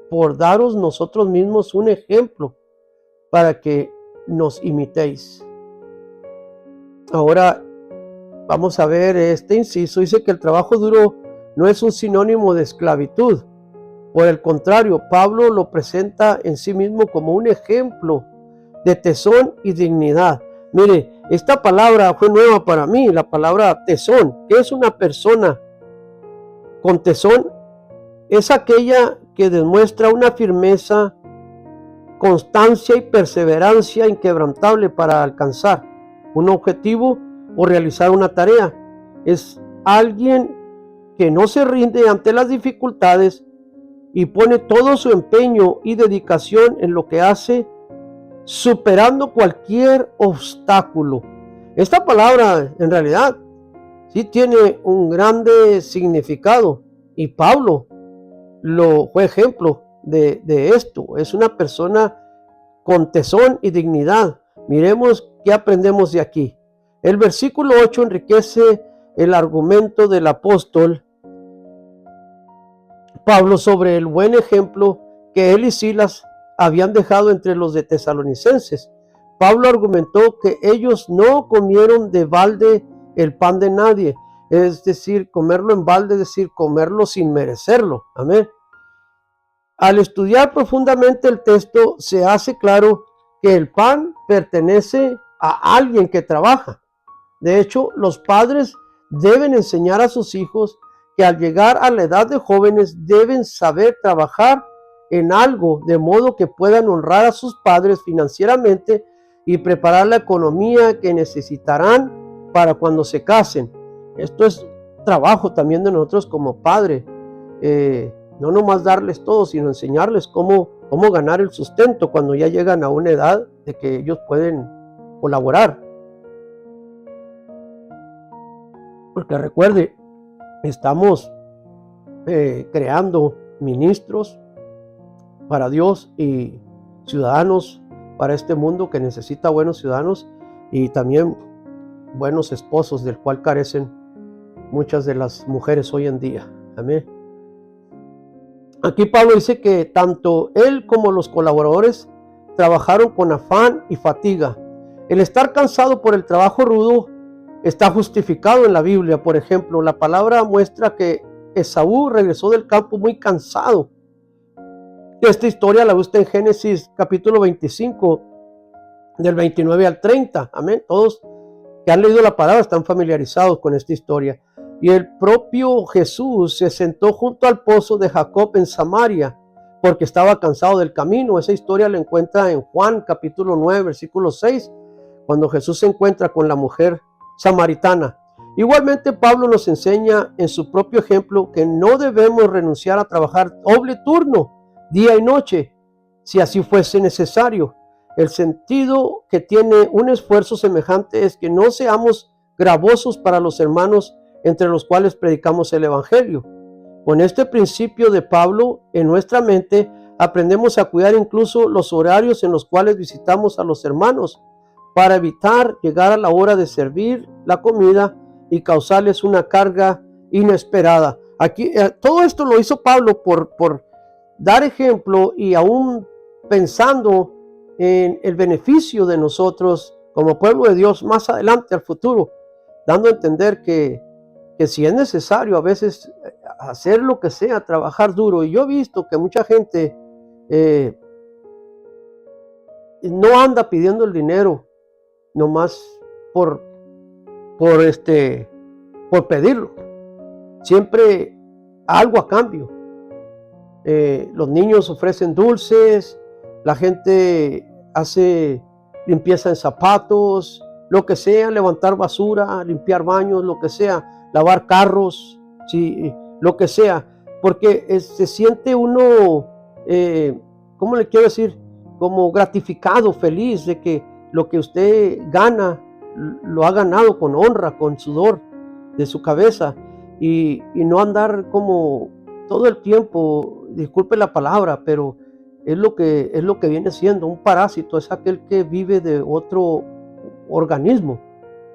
por daros nosotros mismos un ejemplo para que nos imitéis. Ahora vamos a ver este inciso. Dice que el trabajo duro no es un sinónimo de esclavitud. Por el contrario, Pablo lo presenta en sí mismo como un ejemplo de tesón y dignidad. Mire, esta palabra fue nueva para mí, la palabra tesón. ¿Qué es una persona con tesón? Es aquella que demuestra una firmeza, constancia y perseverancia inquebrantable para alcanzar un objetivo o realizar una tarea. Es alguien que no se rinde ante las dificultades y pone todo su empeño y dedicación en lo que hace, superando cualquier obstáculo. Esta palabra en realidad sí tiene un grande significado y Pablo lo fue ejemplo de esto. Es una persona con tesón y dignidad. Miremos qué aprendemos de aquí. El versículo 8 enriquece el argumento del apóstol Pablo sobre el buen ejemplo que él y Silas habían dejado entre los de Tesalonicenses. Pablo argumentó que ellos no comieron de balde el pan de nadie, es decir, comerlo en balde, es decir, comerlo sin merecerlo. Amén. Al estudiar profundamente el texto, se hace claro que el pan pertenece a alguien que trabaja. De hecho, los padres deben enseñar a sus hijos que al llegar a la edad de jóvenes deben saber trabajar en algo, de modo que puedan honrar a sus padres financieramente y preparar la economía que necesitarán para cuando se casen. Esto es trabajo también de nosotros como padre, no nomás darles todo, sino enseñarles cómo ganar el sustento cuando ya llegan a una edad de que ellos pueden colaborar. Porque recuerde, estamos creando ministros para Dios y ciudadanos para este mundo que necesita buenos ciudadanos y también buenos esposos, del cual carecen muchas de las mujeres hoy en día. Amén. Aquí Pablo dice que tanto él como los colaboradores trabajaron con afán y fatiga. El estar cansado por el trabajo rudo está justificado en la Biblia. Por ejemplo, la palabra muestra que Esaú regresó del campo muy cansado. Esta historia la ve usted en Génesis capítulo 25, del 29 al 30. Amén. Todos que han leído la palabra están familiarizados con esta historia. Y el propio Jesús se sentó junto al pozo de Jacob en Samaria porque estaba cansado del camino. Esa historia la encuentra en Juan capítulo 9, versículo 6, cuando Jesús se encuentra con la mujer samaritana. Igualmente Pablo nos enseña en su propio ejemplo que no debemos renunciar a trabajar doble turno, día y noche, si así fuese necesario. El sentido que tiene un esfuerzo semejante es que no seamos gravosos para los hermanos entre los cuales predicamos el evangelio. Con este principio de Pablo en nuestra mente, aprendemos a cuidar incluso los horarios en los cuales visitamos a los hermanos para evitar llegar a la hora de servir la comida y causarles una carga inesperada. Aquí todo esto lo hizo Pablo por dar ejemplo y aún pensando en el beneficio de nosotros como pueblo de Dios más adelante al futuro, dando a entender que si es necesario a veces hacer lo que sea, trabajar duro. Y yo he visto que mucha gente no anda pidiendo el dinero nomás por pedirlo. Siempre algo a cambio. Los niños ofrecen dulces, la gente hace limpieza en zapatos, lo que sea, levantar basura, limpiar baños, lo que sea, lavar carros, sí, lo que sea, porque se siente uno, ¿cómo le quiero decir? Como gratificado, feliz de que lo que usted gana, lo ha ganado con honra, con sudor de su cabeza, y no andar como todo el tiempo, disculpe la palabra, pero es lo que viene siendo un parásito, es aquel que vive de otro organismo.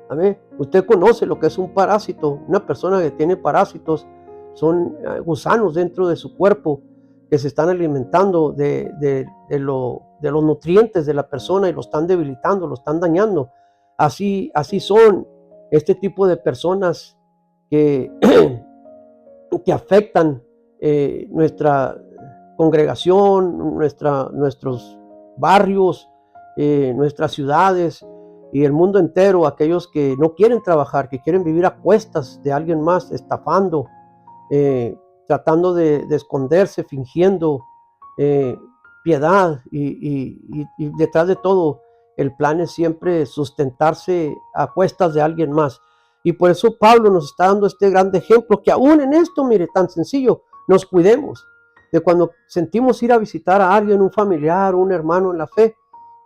Amén. Usted conoce lo que es un parásito. Una persona que tiene parásitos son gusanos dentro de su cuerpo que se están alimentando de los nutrientes de la persona y lo están debilitando, lo están dañando. Así son este tipo de personas que, que afectan nuestra congregación, nuestros barrios, nuestras ciudades y el mundo entero. Aquellos que no quieren trabajar, que quieren vivir a cuestas de alguien más, estafando, tratando de esconderse, fingiendo piedad y detrás de todo el plan es siempre sustentarse a cuestas de alguien más. Y por eso Pablo nos está dando este gran ejemplo, que aún en esto, mire, tan sencillo, nos cuidemos de cuando sentimos ir a visitar a alguien, un familiar, un hermano en la fe,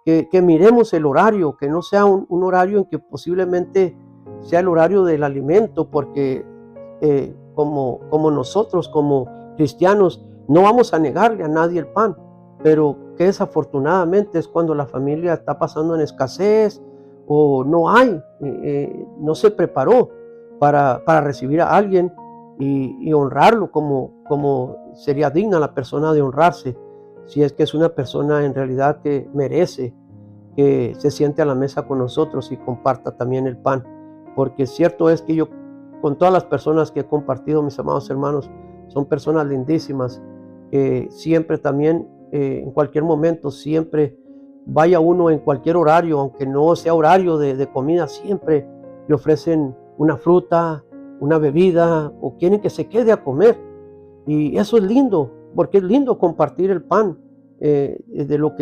que miremos el horario, que no sea un horario en que posiblemente sea el horario del alimento, porque como nosotros, como cristianos, no vamos a negarle a nadie el pan, pero que desafortunadamente es cuando la familia está pasando en escasez o no hay, no se preparó para recibir a alguien y honrarlo como sería digna la persona de honrarse, si es que es una persona en realidad que merece que se siente a la mesa con nosotros y comparta también el pan. Porque cierto es que yo, con todas las personas que he compartido, mis amados hermanos, son personas lindísimas, que siempre también, en cualquier momento, siempre vaya uno en cualquier horario, aunque no sea horario de comida, siempre le ofrecen una fruta, una bebida, o quieren que se quede a comer. Y eso es lindo, porque es lindo compartir el pan de lo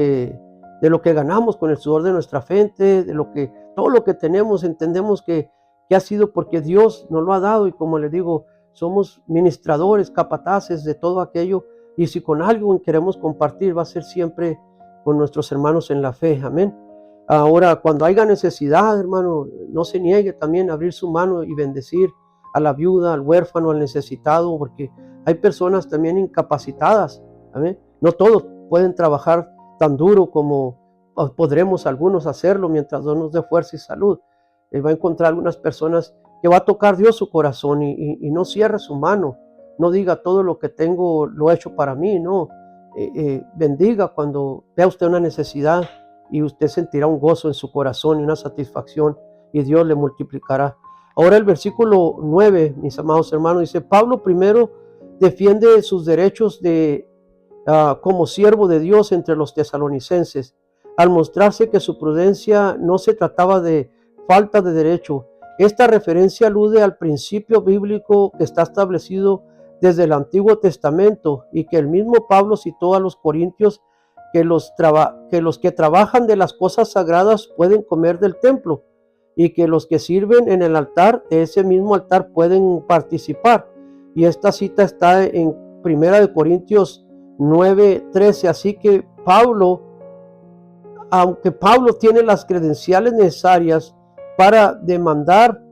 que ganamos con el sudor de nuestra frente, todo lo que tenemos. Entendemos que que ha sido porque Dios nos lo ha dado, y como les digo, somos ministradores, capataces de todo aquello, y si con algo queremos compartir, va a ser siempre con nuestros hermanos en la fe, amén. Ahora, cuando haya necesidad, hermano, no se niegue también a abrir su mano y bendecir a la viuda, al huérfano, al necesitado, porque hay personas también incapacitadas, amén. No todos pueden trabajar tan duro como podremos algunos hacerlo mientras Dios nos dé fuerza y salud. Va a encontrar algunas personas que va a tocar Dios su corazón, y no cierre su mano, no diga todo lo que tengo lo he hecho para mí, no. Bendiga cuando vea usted una necesidad, y usted sentirá un gozo en su corazón y una satisfacción, y Dios le multiplicará. Ahora el versículo 9, mis amados hermanos, dice: Pablo primero defiende sus derechos como siervo de Dios entre los tesalonicenses, al mostrarse que su prudencia no se trataba de falta de derecho. Esta referencia alude al principio bíblico que está establecido desde el Antiguo Testamento, y que el mismo Pablo citó a los corintios, que los que trabajan de las cosas sagradas pueden comer del templo, y que los que sirven en el altar, de ese mismo altar, pueden participar. Y esta cita está en 1 Corintios 9:13. Así que Pablo, aunque Pablo tiene las credenciales necesarias para demandar,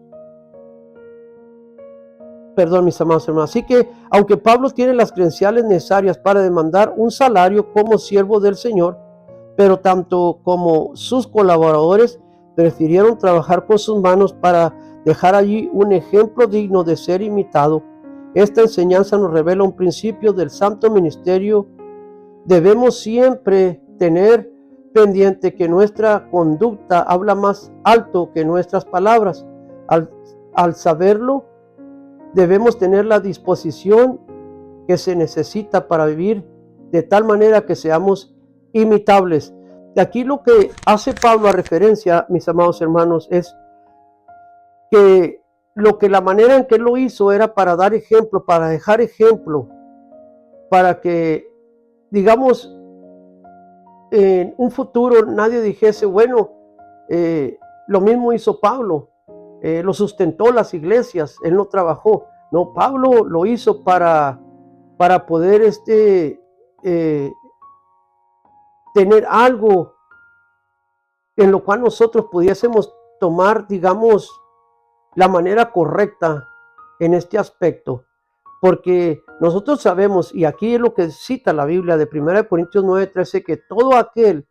mis amados hermanos, así que aunque Pablo tiene las credenciales necesarias para demandar un salario como siervo del Señor, pero tanto como sus colaboradores prefirieron trabajar con sus manos para dejar allí un ejemplo digno de ser imitado. Esta enseñanza nos revela un principio del santo ministerio. Debemos siempre tener pendiente que nuestra conducta habla más alto que nuestras palabras. Al saberlo, debemos tener la disposición que se necesita para vivir de tal manera que seamos imitables. De aquí lo que hace Pablo a referencia, mis amados hermanos, es que la manera en que él lo hizo era para dar ejemplo, para dejar ejemplo, para que, digamos, en un futuro nadie dijese, bueno, lo mismo hizo Pablo, lo sustentó las iglesias, él no trabajó. No, Pablo lo hizo para poder tener algo en lo cual nosotros pudiésemos tomar, digamos, la manera correcta en este aspecto. Porque nosotros sabemos, y aquí es lo que cita la Biblia de 1 Corintios 9:13, que todo aquel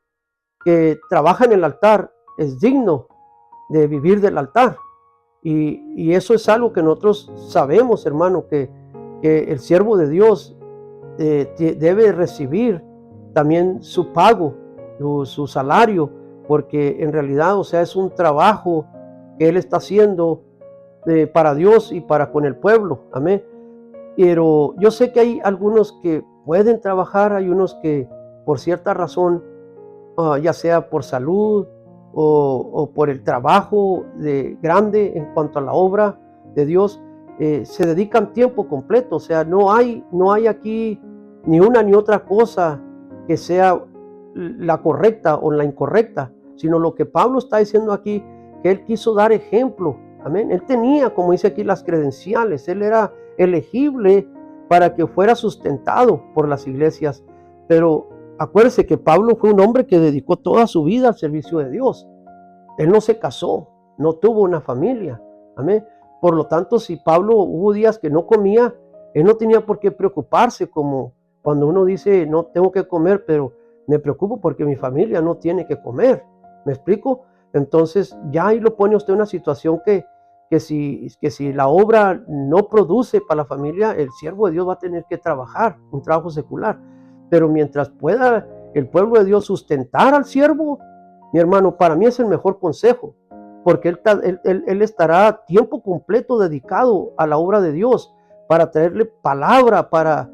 que trabaja en el altar es digno de vivir del altar. Y eso es algo que nosotros sabemos, hermano, que el siervo de Dios debe recibir también su pago, su salario, porque en realidad, o sea, es un trabajo que él está haciendo para Dios y para con el pueblo, amén. Pero yo sé que hay algunos que pueden trabajar, hay unos que por cierta razón, ya sea por salud o por el trabajo grande en cuanto a la obra de Dios, se dedican tiempo completo. O sea, no hay aquí ni una ni otra cosa que sea la correcta o la incorrecta, sino lo que Pablo está diciendo aquí, que él quiso dar ejemplo, amén. Él tenía, como dice aquí, las credenciales, él era elegible para que fuera sustentado por las iglesias. Pero acuérdese que Pablo fue un hombre que dedicó toda su vida al servicio de Dios. Él no se casó, no tuvo una familia, amén. Por lo tanto, si Pablo hubo días que no comía, él no tenía por qué preocuparse, como cuando uno dice, no tengo que comer, pero me preocupo porque mi familia no tiene que comer. ¿Me explico? Entonces ya ahí lo pone usted en una situación que si la obra no produce para la familia, el siervo de Dios va a tener que trabajar, un trabajo secular. Pero mientras pueda el pueblo de Dios sustentar al siervo, mi hermano, para mí es el mejor consejo, porque él estará tiempo completo dedicado a la obra de Dios, para traerle palabra, para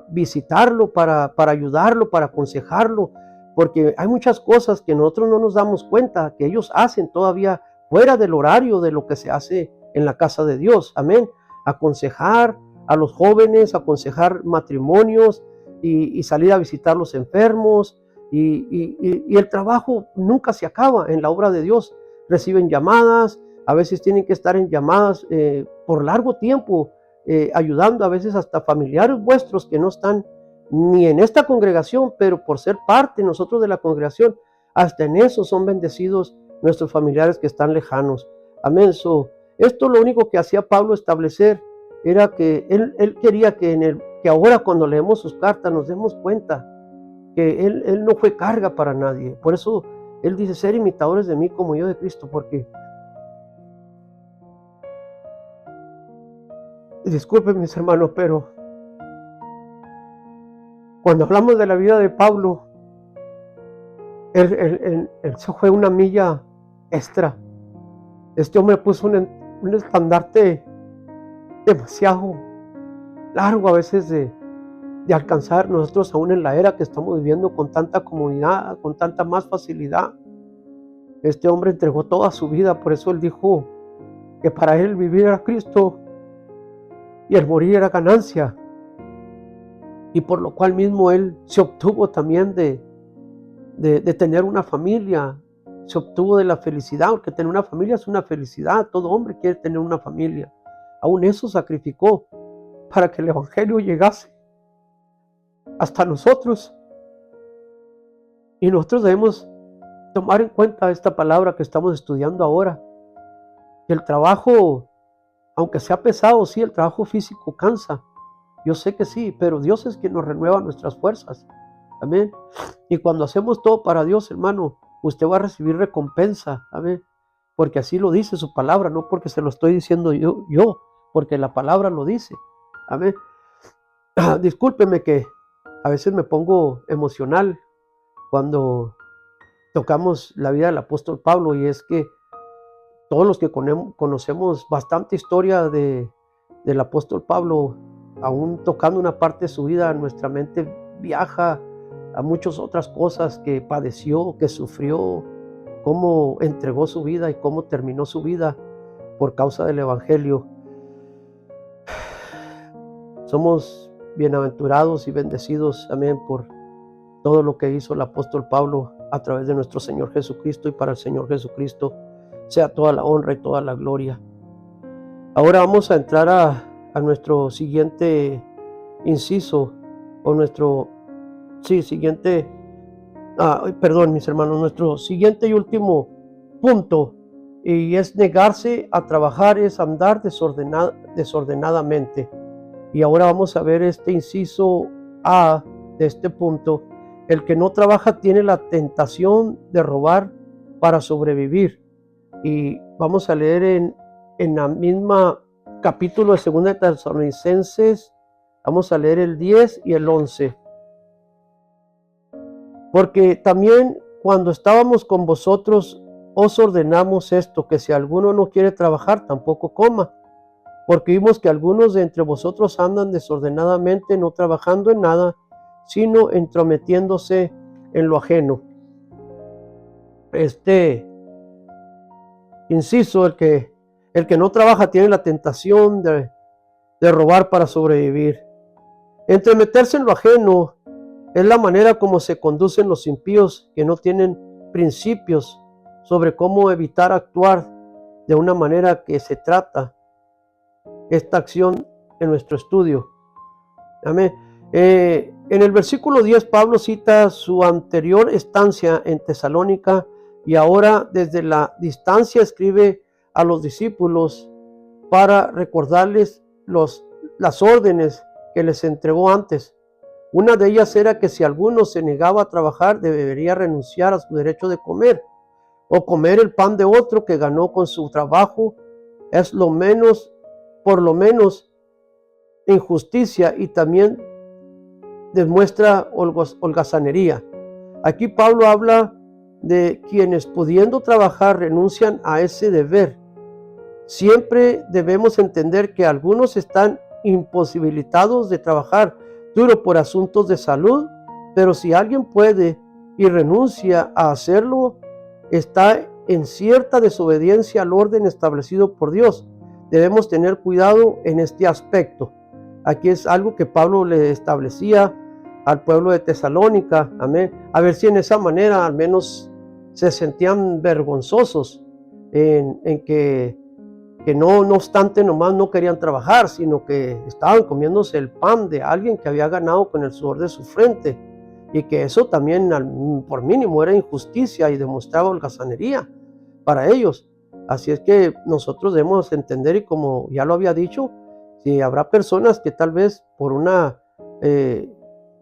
visitarlo, para ayudarlo, para aconsejarlo, porque hay muchas cosas que nosotros no nos damos cuenta que ellos hacen todavía fuera del horario de lo que se hace en la casa de Dios, amén. Aconsejar a los jóvenes, aconsejar matrimonios y salir a visitar los enfermos, y el trabajo nunca se acaba en la obra de Dios. Reciben llamadas, a veces tienen que estar en llamadas por largo tiempo, ayudando a veces hasta familiares vuestros que no están ni en esta congregación, pero por ser parte nosotros de la congregación, hasta en eso son bendecidos nuestros familiares que están lejanos. Amén. Esto lo único que hacía Pablo establecer era que él quería que ahora cuando leemos sus cartas nos demos cuenta que él no fue carga para nadie. Por eso él dice, ser imitadores de mí como yo de Cristo, porque, disculpen mis hermanos, pero cuando hablamos de la vida de Pablo, él se fue una milla extra. Este hombre puso un estandarte demasiado largo a veces de alcanzar nosotros aún en la era que estamos viviendo con tanta comodidad, con tanta más facilidad. Este hombre entregó toda su vida, por eso él dijo que para él vivir era Cristo y el morir era ganancia. Y por lo cual mismo él se obtuvo también de tener una familia, se obtuvo de la felicidad, porque tener una familia es una felicidad, todo hombre quiere tener una familia. Aún eso sacrificó para que el evangelio llegase hasta nosotros. Y nosotros debemos tomar en cuenta esta palabra que estamos estudiando ahora, que el trabajo, aunque sea pesado, sí, el trabajo físico cansa. Yo sé que sí, pero Dios es quien nos renueva nuestras fuerzas. Amén. Y cuando hacemos todo para Dios, hermano, usted va a recibir recompensa. Amén. Porque así lo dice su palabra, no porque se lo estoy diciendo yo, porque la palabra lo dice. Amén. Discúlpeme que a veces me pongo emocional cuando tocamos la vida del apóstol Pablo, y es que todos los que conocemos bastante historia del apóstol Pablo, aún tocando una parte de su vida, nuestra mente viaja a muchas otras cosas que padeció, que sufrió, cómo entregó su vida y cómo terminó su vida por causa del evangelio. Somos bienaventurados y bendecidos, amén, por todo lo que hizo el apóstol Pablo a través de nuestro Señor Jesucristo, y para el Señor Jesucristo sea toda la honra y toda la gloria. Ahora vamos a entrar a nuestro siguiente inciso, o nuestro siguiente, perdón mis hermanos, nuestro siguiente y último punto, y es negarse a trabajar, es andar desordenadamente. Y ahora vamos a ver este inciso A de este punto. El que no trabaja tiene la tentación de robar para sobrevivir. Y vamos a leer en la misma capítulo de 2 de Tesalonicenses, vamos a leer el 10 y el 11. Porque también cuando estábamos con vosotros os ordenamos esto, que si alguno no quiere trabajar, tampoco coma. Porque vimos que algunos de entre vosotros andan desordenadamente, no trabajando en nada, sino entrometiéndose en lo ajeno. Inciso, el que no trabaja tiene la tentación de robar para sobrevivir. Entremeterse en lo ajeno es la manera como se conducen los impíos, que no tienen principios sobre cómo evitar actuar de una manera que se trata esta acción en nuestro estudio. Amén. En el versículo 10 Pablo cita su anterior estancia en Tesalónica, y ahora desde la distancia escribe a los discípulos para recordarles las órdenes que les entregó antes. Una de ellas era que si alguno se negaba a trabajar, debería renunciar a su derecho de comer, o comer el pan de otro que ganó con su trabajo. Es por lo menos injusticia, y también demuestra holgazanería. Aquí Pablo habla de quienes, pudiendo trabajar, renuncian a ese deber. Siempre debemos entender que algunos están imposibilitados de trabajar duro por asuntos de salud, pero si alguien puede y renuncia a hacerlo, está en cierta desobediencia al orden establecido por Dios. Debemos tener cuidado en este aspecto. Aquí es algo que Pablo le establecía al pueblo de Tesalónica, amén. A ver si en esa manera al menos se sentían vergonzosos en que no obstante nomás no querían trabajar, sino que estaban comiéndose el pan de alguien que había ganado con el sudor de su frente, y que eso también por mínimo era injusticia y demostraba holgazanería para ellos. Así es que nosotros debemos entender, y como ya lo había dicho, si habrá personas que tal vez por una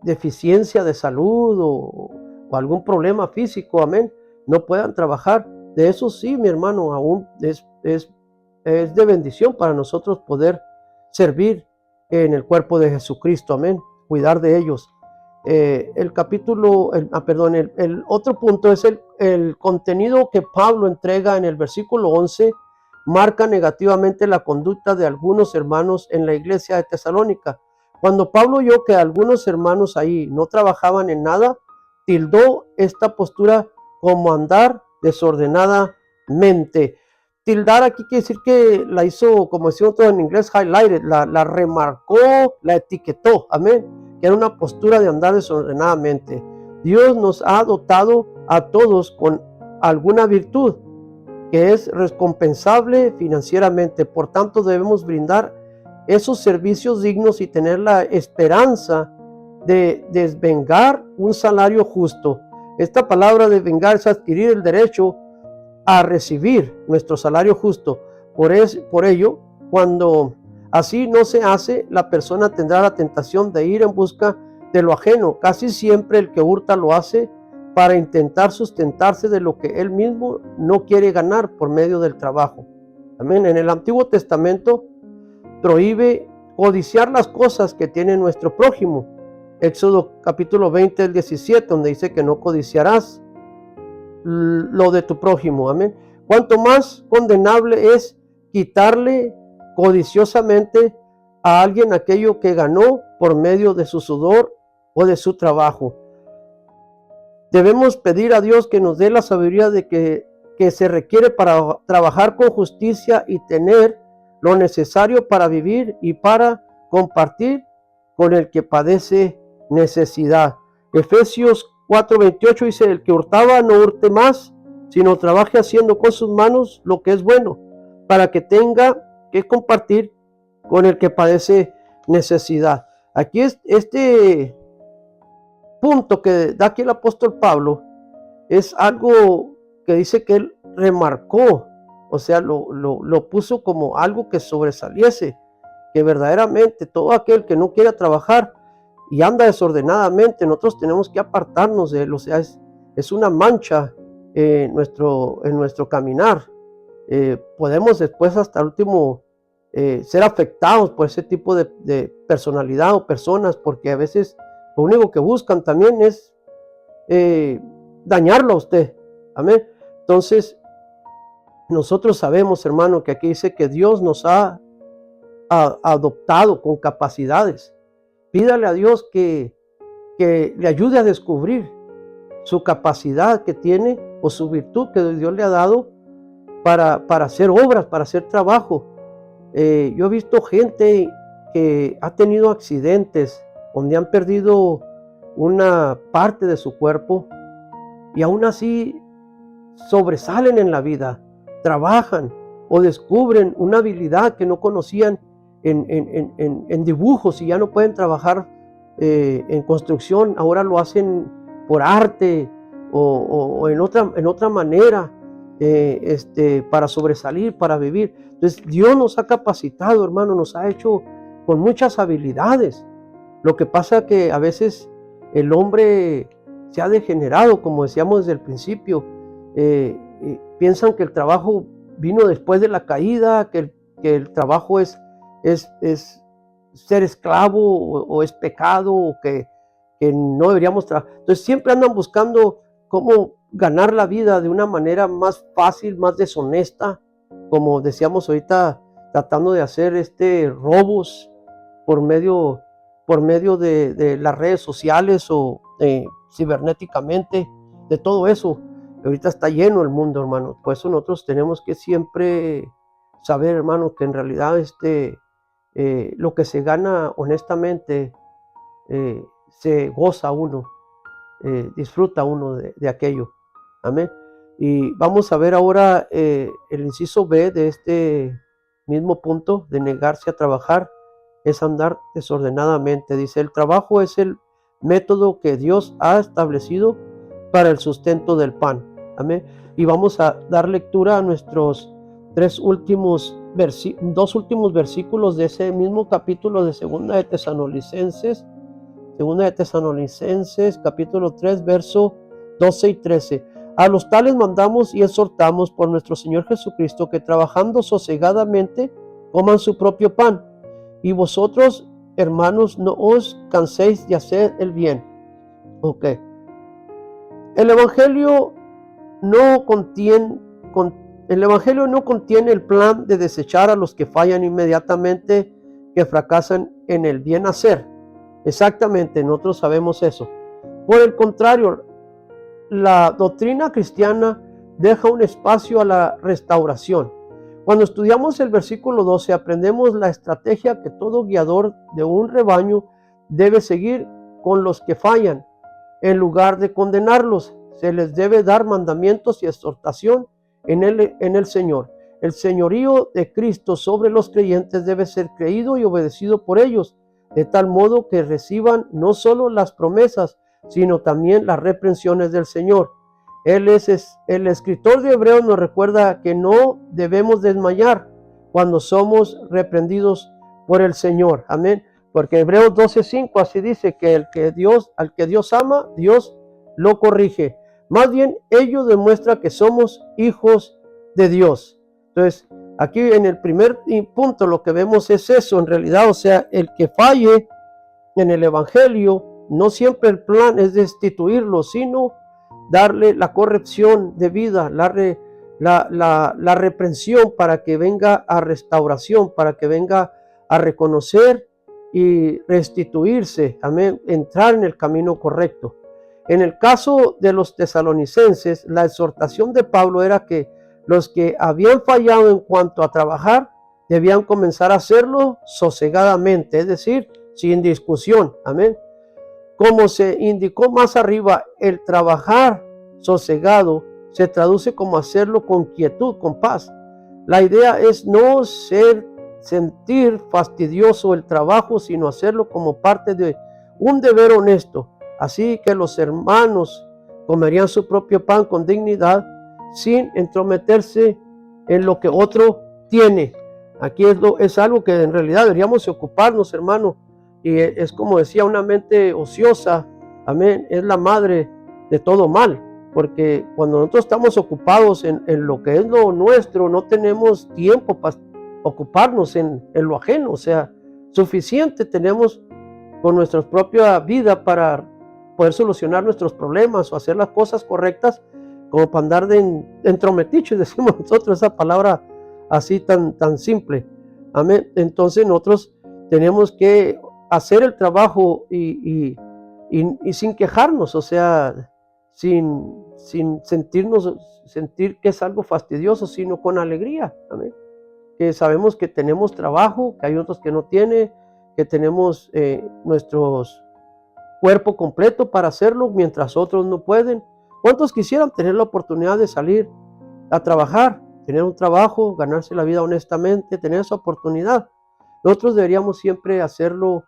deficiencia de salud o algún problema físico, amén, no puedan trabajar. De eso sí, mi hermano, aún es de bendición para nosotros poder servir en el cuerpo de Jesucristo, amén, cuidar de ellos. El capítulo, el otro punto es el contenido que Pablo entrega en el versículo 11, marca negativamente la conducta de algunos hermanos en la iglesia de Tesalónica. Cuando Pablo oyó que algunos hermanos ahí no trabajaban en nada, tildó esta postura como andar desordenadamente. Tildar aquí quiere decir que la hizo, como decimos todo en inglés, highlighted, la remarcó, la etiquetó, amén, que era una postura de andar desordenadamente. Dios nos ha dotado a todos con alguna virtud que es recompensable financieramente. Por tanto, debemos brindar esos servicios dignos y tener la esperanza de desvengar un salario justo. Esta palabra desvengar es adquirir el derecho a recibir nuestro salario justo. Por ello, cuando así no se hace, la persona tendrá la tentación de ir en busca de lo ajeno. Casi siempre el que hurta lo hace para intentar sustentarse de lo que él mismo no quiere ganar por medio del trabajo. Amén. En el Antiguo Testamento prohíbe codiciar las cosas que tiene nuestro prójimo. Éxodo capítulo 20, el 17, donde dice que no codiciarás lo de tu prójimo, amén. Cuanto más condenable es quitarle codiciosamente a alguien aquello que ganó por medio de su sudor o de su trabajo. Debemos pedir a Dios que nos dé la sabiduría que se requiere para trabajar con justicia y tener lo necesario para vivir y para compartir con el que padece necesidad. Efesios 4:28 dice: el que hurtaba no hurte más, sino trabaje haciendo con sus manos lo que es bueno, para que tenga que compartir con el que padece necesidad. Aquí es este punto que da aquí el apóstol Pablo, es algo que dice que él remarcó, o sea, lo puso como algo que sobresaliese, que verdaderamente todo aquel que no quiera trabajar y anda desordenadamente, nosotros tenemos que apartarnos de él. O sea, es una mancha en nuestro caminar. Podemos después hasta el último ser afectados por ese tipo de personalidad o personas, porque a veces lo único que buscan también es dañarlo a usted. Amén. Entonces, nosotros sabemos, hermano, que aquí dice que Dios nos ha adoptado con capacidades. Pídale a Dios que le ayude a descubrir su capacidad que tiene o su virtud que Dios le ha dado para hacer obras, para hacer trabajo. Yo he visto gente que ha tenido accidentes donde han perdido una parte de su cuerpo y aún así sobresalen en la vida, trabajan o descubren una habilidad que no conocían en dibujos, y ya no pueden trabajar en construcción, ahora lo hacen por arte o en otra manera, para sobresalir, para vivir. Entonces Dios nos ha capacitado, hermano, nos ha hecho con muchas habilidades. Lo que pasa que a veces el hombre se ha degenerado, como decíamos desde el principio. Piensan que el trabajo vino después de la caída, que el trabajo es ser esclavo o es pecado, o que no deberíamos trabajar. Entonces siempre andan buscando cómo ganar la vida de una manera más fácil, más deshonesta, como decíamos ahorita, tratando de hacer robos por medio de las redes sociales o cibernéticamente, de todo eso. Ahorita está lleno el mundo, hermano. Por eso nosotros tenemos que siempre saber, hermano, que en realidad lo que se gana honestamente, se goza uno, disfruta uno de aquello. Amén. Y vamos a ver ahora el inciso B de este mismo punto, de negarse a trabajar, es andar desordenadamente. Dice, el trabajo es el método que Dios ha establecido para el sustento del pan. Amén. Y vamos a dar lectura a nuestros dos últimos versículos de ese mismo capítulo de Segunda de Tesalonicenses, capítulo 3, verso 12 y 13. A los tales mandamos y exhortamos por nuestro Señor Jesucristo que trabajando sosegadamente coman su propio pan. Y vosotros, hermanos, no os canséis de hacer el bien. Ok. El Evangelio no contiene el plan de desechar a los que fallan inmediatamente, que fracasan en el bien hacer. Exactamente, nosotros sabemos eso. Por el contrario, la doctrina cristiana deja un espacio a la restauración. Cuando estudiamos el versículo 12, aprendemos la estrategia que todo guiador de un rebaño debe seguir con los que fallan. En lugar de condenarlos, se les debe dar mandamientos y exhortación en el Señor. El señorío de Cristo sobre los creyentes debe ser creído y obedecido por ellos, de tal modo que reciban no solo las promesas, sino también las reprensiones del Señor. El escritor de Hebreos nos recuerda que no debemos desmayar cuando somos reprendidos por el Señor. Amén. Porque Hebreos 12:5 así dice que al que Dios ama, Dios lo corrige. Más bien, ello demuestra que somos hijos de Dios. Entonces, aquí en el primer punto lo que vemos es eso, en realidad, o sea, el que falle en el Evangelio, no siempre el plan es destituirlo, sino darle la corrección de vida, la reprensión para que venga a restauración, para que venga a reconocer y restituirse, amén, entrar en el camino correcto. En el caso de los tesalonicenses, la exhortación de Pablo era que los que habían fallado en cuanto a trabajar debían comenzar a hacerlo sosegadamente, es decir, sin discusión, amén. Como se indicó más arriba, el trabajar sosegado se traduce como hacerlo con quietud, con paz. La idea es no sentir fastidioso el trabajo, sino hacerlo como parte de un deber honesto. Así que los hermanos comerían su propio pan con dignidad, sin entrometerse en lo que otro tiene. Aquí es algo que en realidad deberíamos ocuparnos, hermano. Y es como decía, una mente ociosa, amén, es la madre de todo mal. Porque cuando nosotros estamos ocupados en lo que es lo nuestro, no tenemos tiempo para ocuparnos en lo ajeno. O sea, suficiente tenemos con nuestra propia vida para poder solucionar nuestros problemas o hacer las cosas correctas, como para andar de entrometicho, decimos nosotros esa palabra así tan simple. Amén. Entonces nosotros tenemos que hacer el trabajo y sin quejarnos, o sea, sin sentir que es algo fastidioso, sino con alegría. Amén. Que sabemos que tenemos trabajo, que hay otros que no tienen, que tenemos nuestro cuerpo completo para hacerlo, mientras otros no pueden. ¿Cuántos quisieran tener la oportunidad de salir a trabajar, tener un trabajo, ganarse la vida honestamente, tener esa oportunidad? Nosotros deberíamos siempre hacerlo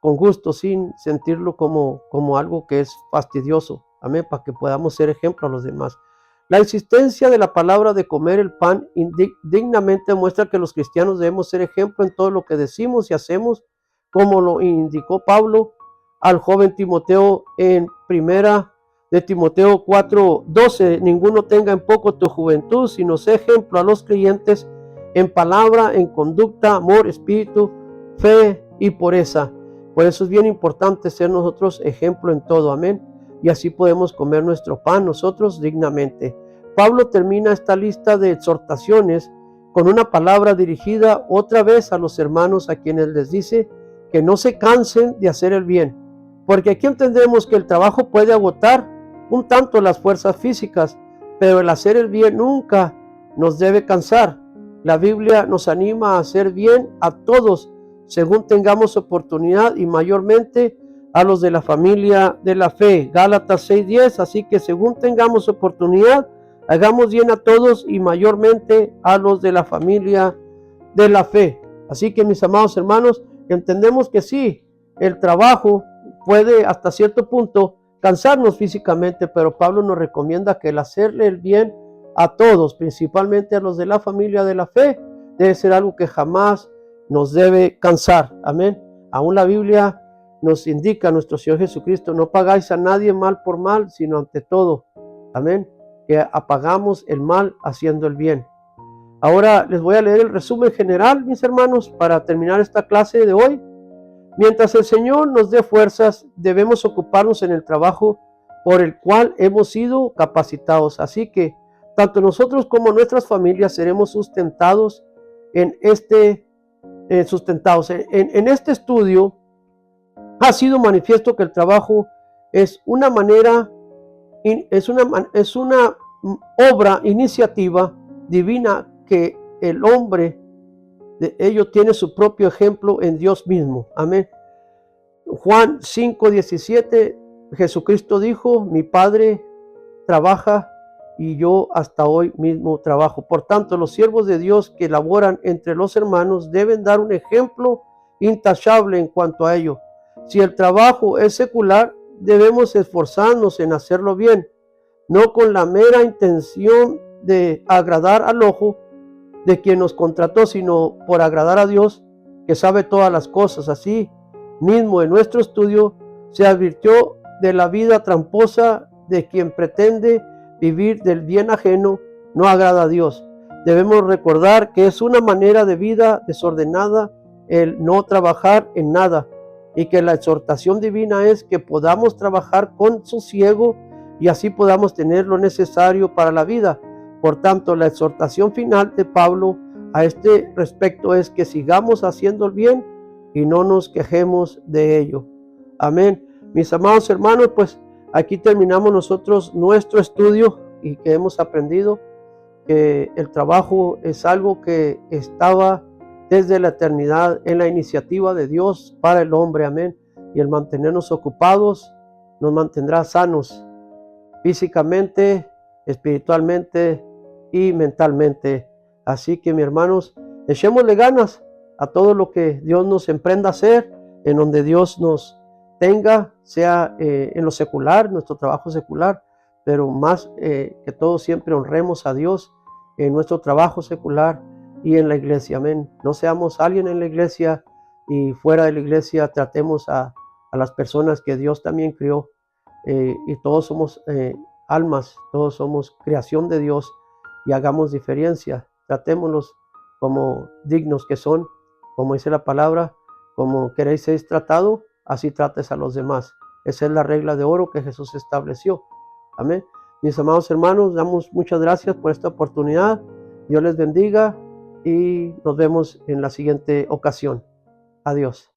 con gusto, sin sentirlo como algo que es fastidioso. Amén, para que podamos ser ejemplo a los demás. La existencia de la palabra de comer el pan dignamente muestra que los cristianos debemos ser ejemplo en todo lo que decimos y hacemos, como lo indicó Pablo al joven Timoteo en primera de Timoteo 4:12. Ninguno tenga en poco tu juventud, sino sé ejemplo a los creyentes en palabra, en conducta, amor, espíritu, fe y pureza. Por eso es bien importante ser nosotros ejemplo en todo, amén. Y así podemos comer nuestro pan nosotros dignamente. Pablo termina esta lista de exhortaciones con una palabra dirigida otra vez a los hermanos, a quienes les dice que no se cansen de hacer el bien, porque aquí entendemos que el trabajo puede agotar un tanto las fuerzas físicas, pero el hacer el bien nunca nos debe cansar. La Biblia nos anima a hacer bien a todos, según tengamos oportunidad, y mayormente a los de la familia de la fe. Gálatas 6:10, así que según tengamos oportunidad, hagamos bien a todos y mayormente a los de la familia de la fe. Así que, mis amados hermanos, entendemos que sí, el trabajo puede hasta cierto punto cansarnos físicamente, pero Pablo nos recomienda que el hacerle el bien a todos, principalmente a los de la familia de la fe, debe ser algo que jamás nos debe cansar. Amén. Aún la Biblia nos indica, nuestro Señor Jesucristo, no pagáis a nadie mal por mal, sino ante todo, amén, que apagamos el mal haciendo el bien. Ahora les voy a leer el resumen general, mis hermanos, para terminar esta clase de hoy. Mientras el Señor nos dé fuerzas, debemos ocuparnos en el trabajo por el cual hemos sido capacitados. Así que tanto nosotros como nuestras familias seremos sustentados en este estudio. Ha sido manifiesto que el trabajo es una obra, iniciativa divina que el hombre de ello tiene su propio ejemplo en Dios mismo. Amén. Juan 5:17, Jesucristo dijo, mi Padre trabaja y yo hasta hoy mismo trabajo. Por tanto, los siervos de Dios que laboran entre los hermanos deben dar un ejemplo intachable en cuanto a ello. Si el trabajo es secular, debemos esforzarnos en hacerlo bien, no con la mera intención de agradar al ojo de quien nos contrató, sino por agradar a Dios, que sabe todas las cosas. Así mismo en nuestro estudio se advirtió de la vida tramposa de quien pretende vivir del bien ajeno, no agrada a Dios. Debemos recordar que es una manera de vida desordenada el no trabajar en nada, y que la exhortación divina es que podamos trabajar con sosiego y así podamos tener lo necesario para la vida. Por tanto, la exhortación final de Pablo a este respecto es que sigamos haciendo el bien y no nos quejemos de ello. Amén. Mis amados hermanos, pues aquí terminamos nosotros nuestro estudio y que hemos aprendido que el trabajo es algo que estaba desde la eternidad en la iniciativa de Dios para el hombre. Amén. Y el mantenernos ocupados nos mantendrá sanos físicamente, espiritualmente y mentalmente. Así que, mis hermanos, echémosle ganas a todo lo que Dios nos emprenda a hacer, en donde Dios nos tenga, sea en lo secular, nuestro trabajo secular, pero más que todo siempre honremos a Dios en nuestro trabajo secular y en la iglesia. Amén. No seamos alguien en la iglesia y fuera de la iglesia tratemos a las personas que Dios también crió, y todos somos almas, todos somos creación de Dios, y hagamos diferencia, tratémoslos como dignos que son, como dice la palabra, como queréis ser tratado, así trates a los demás. Esa es la regla de oro que Jesús estableció. Amén. Mis amados hermanos, damos muchas gracias por esta oportunidad. Dios les bendiga y nos vemos en la siguiente ocasión. Adiós.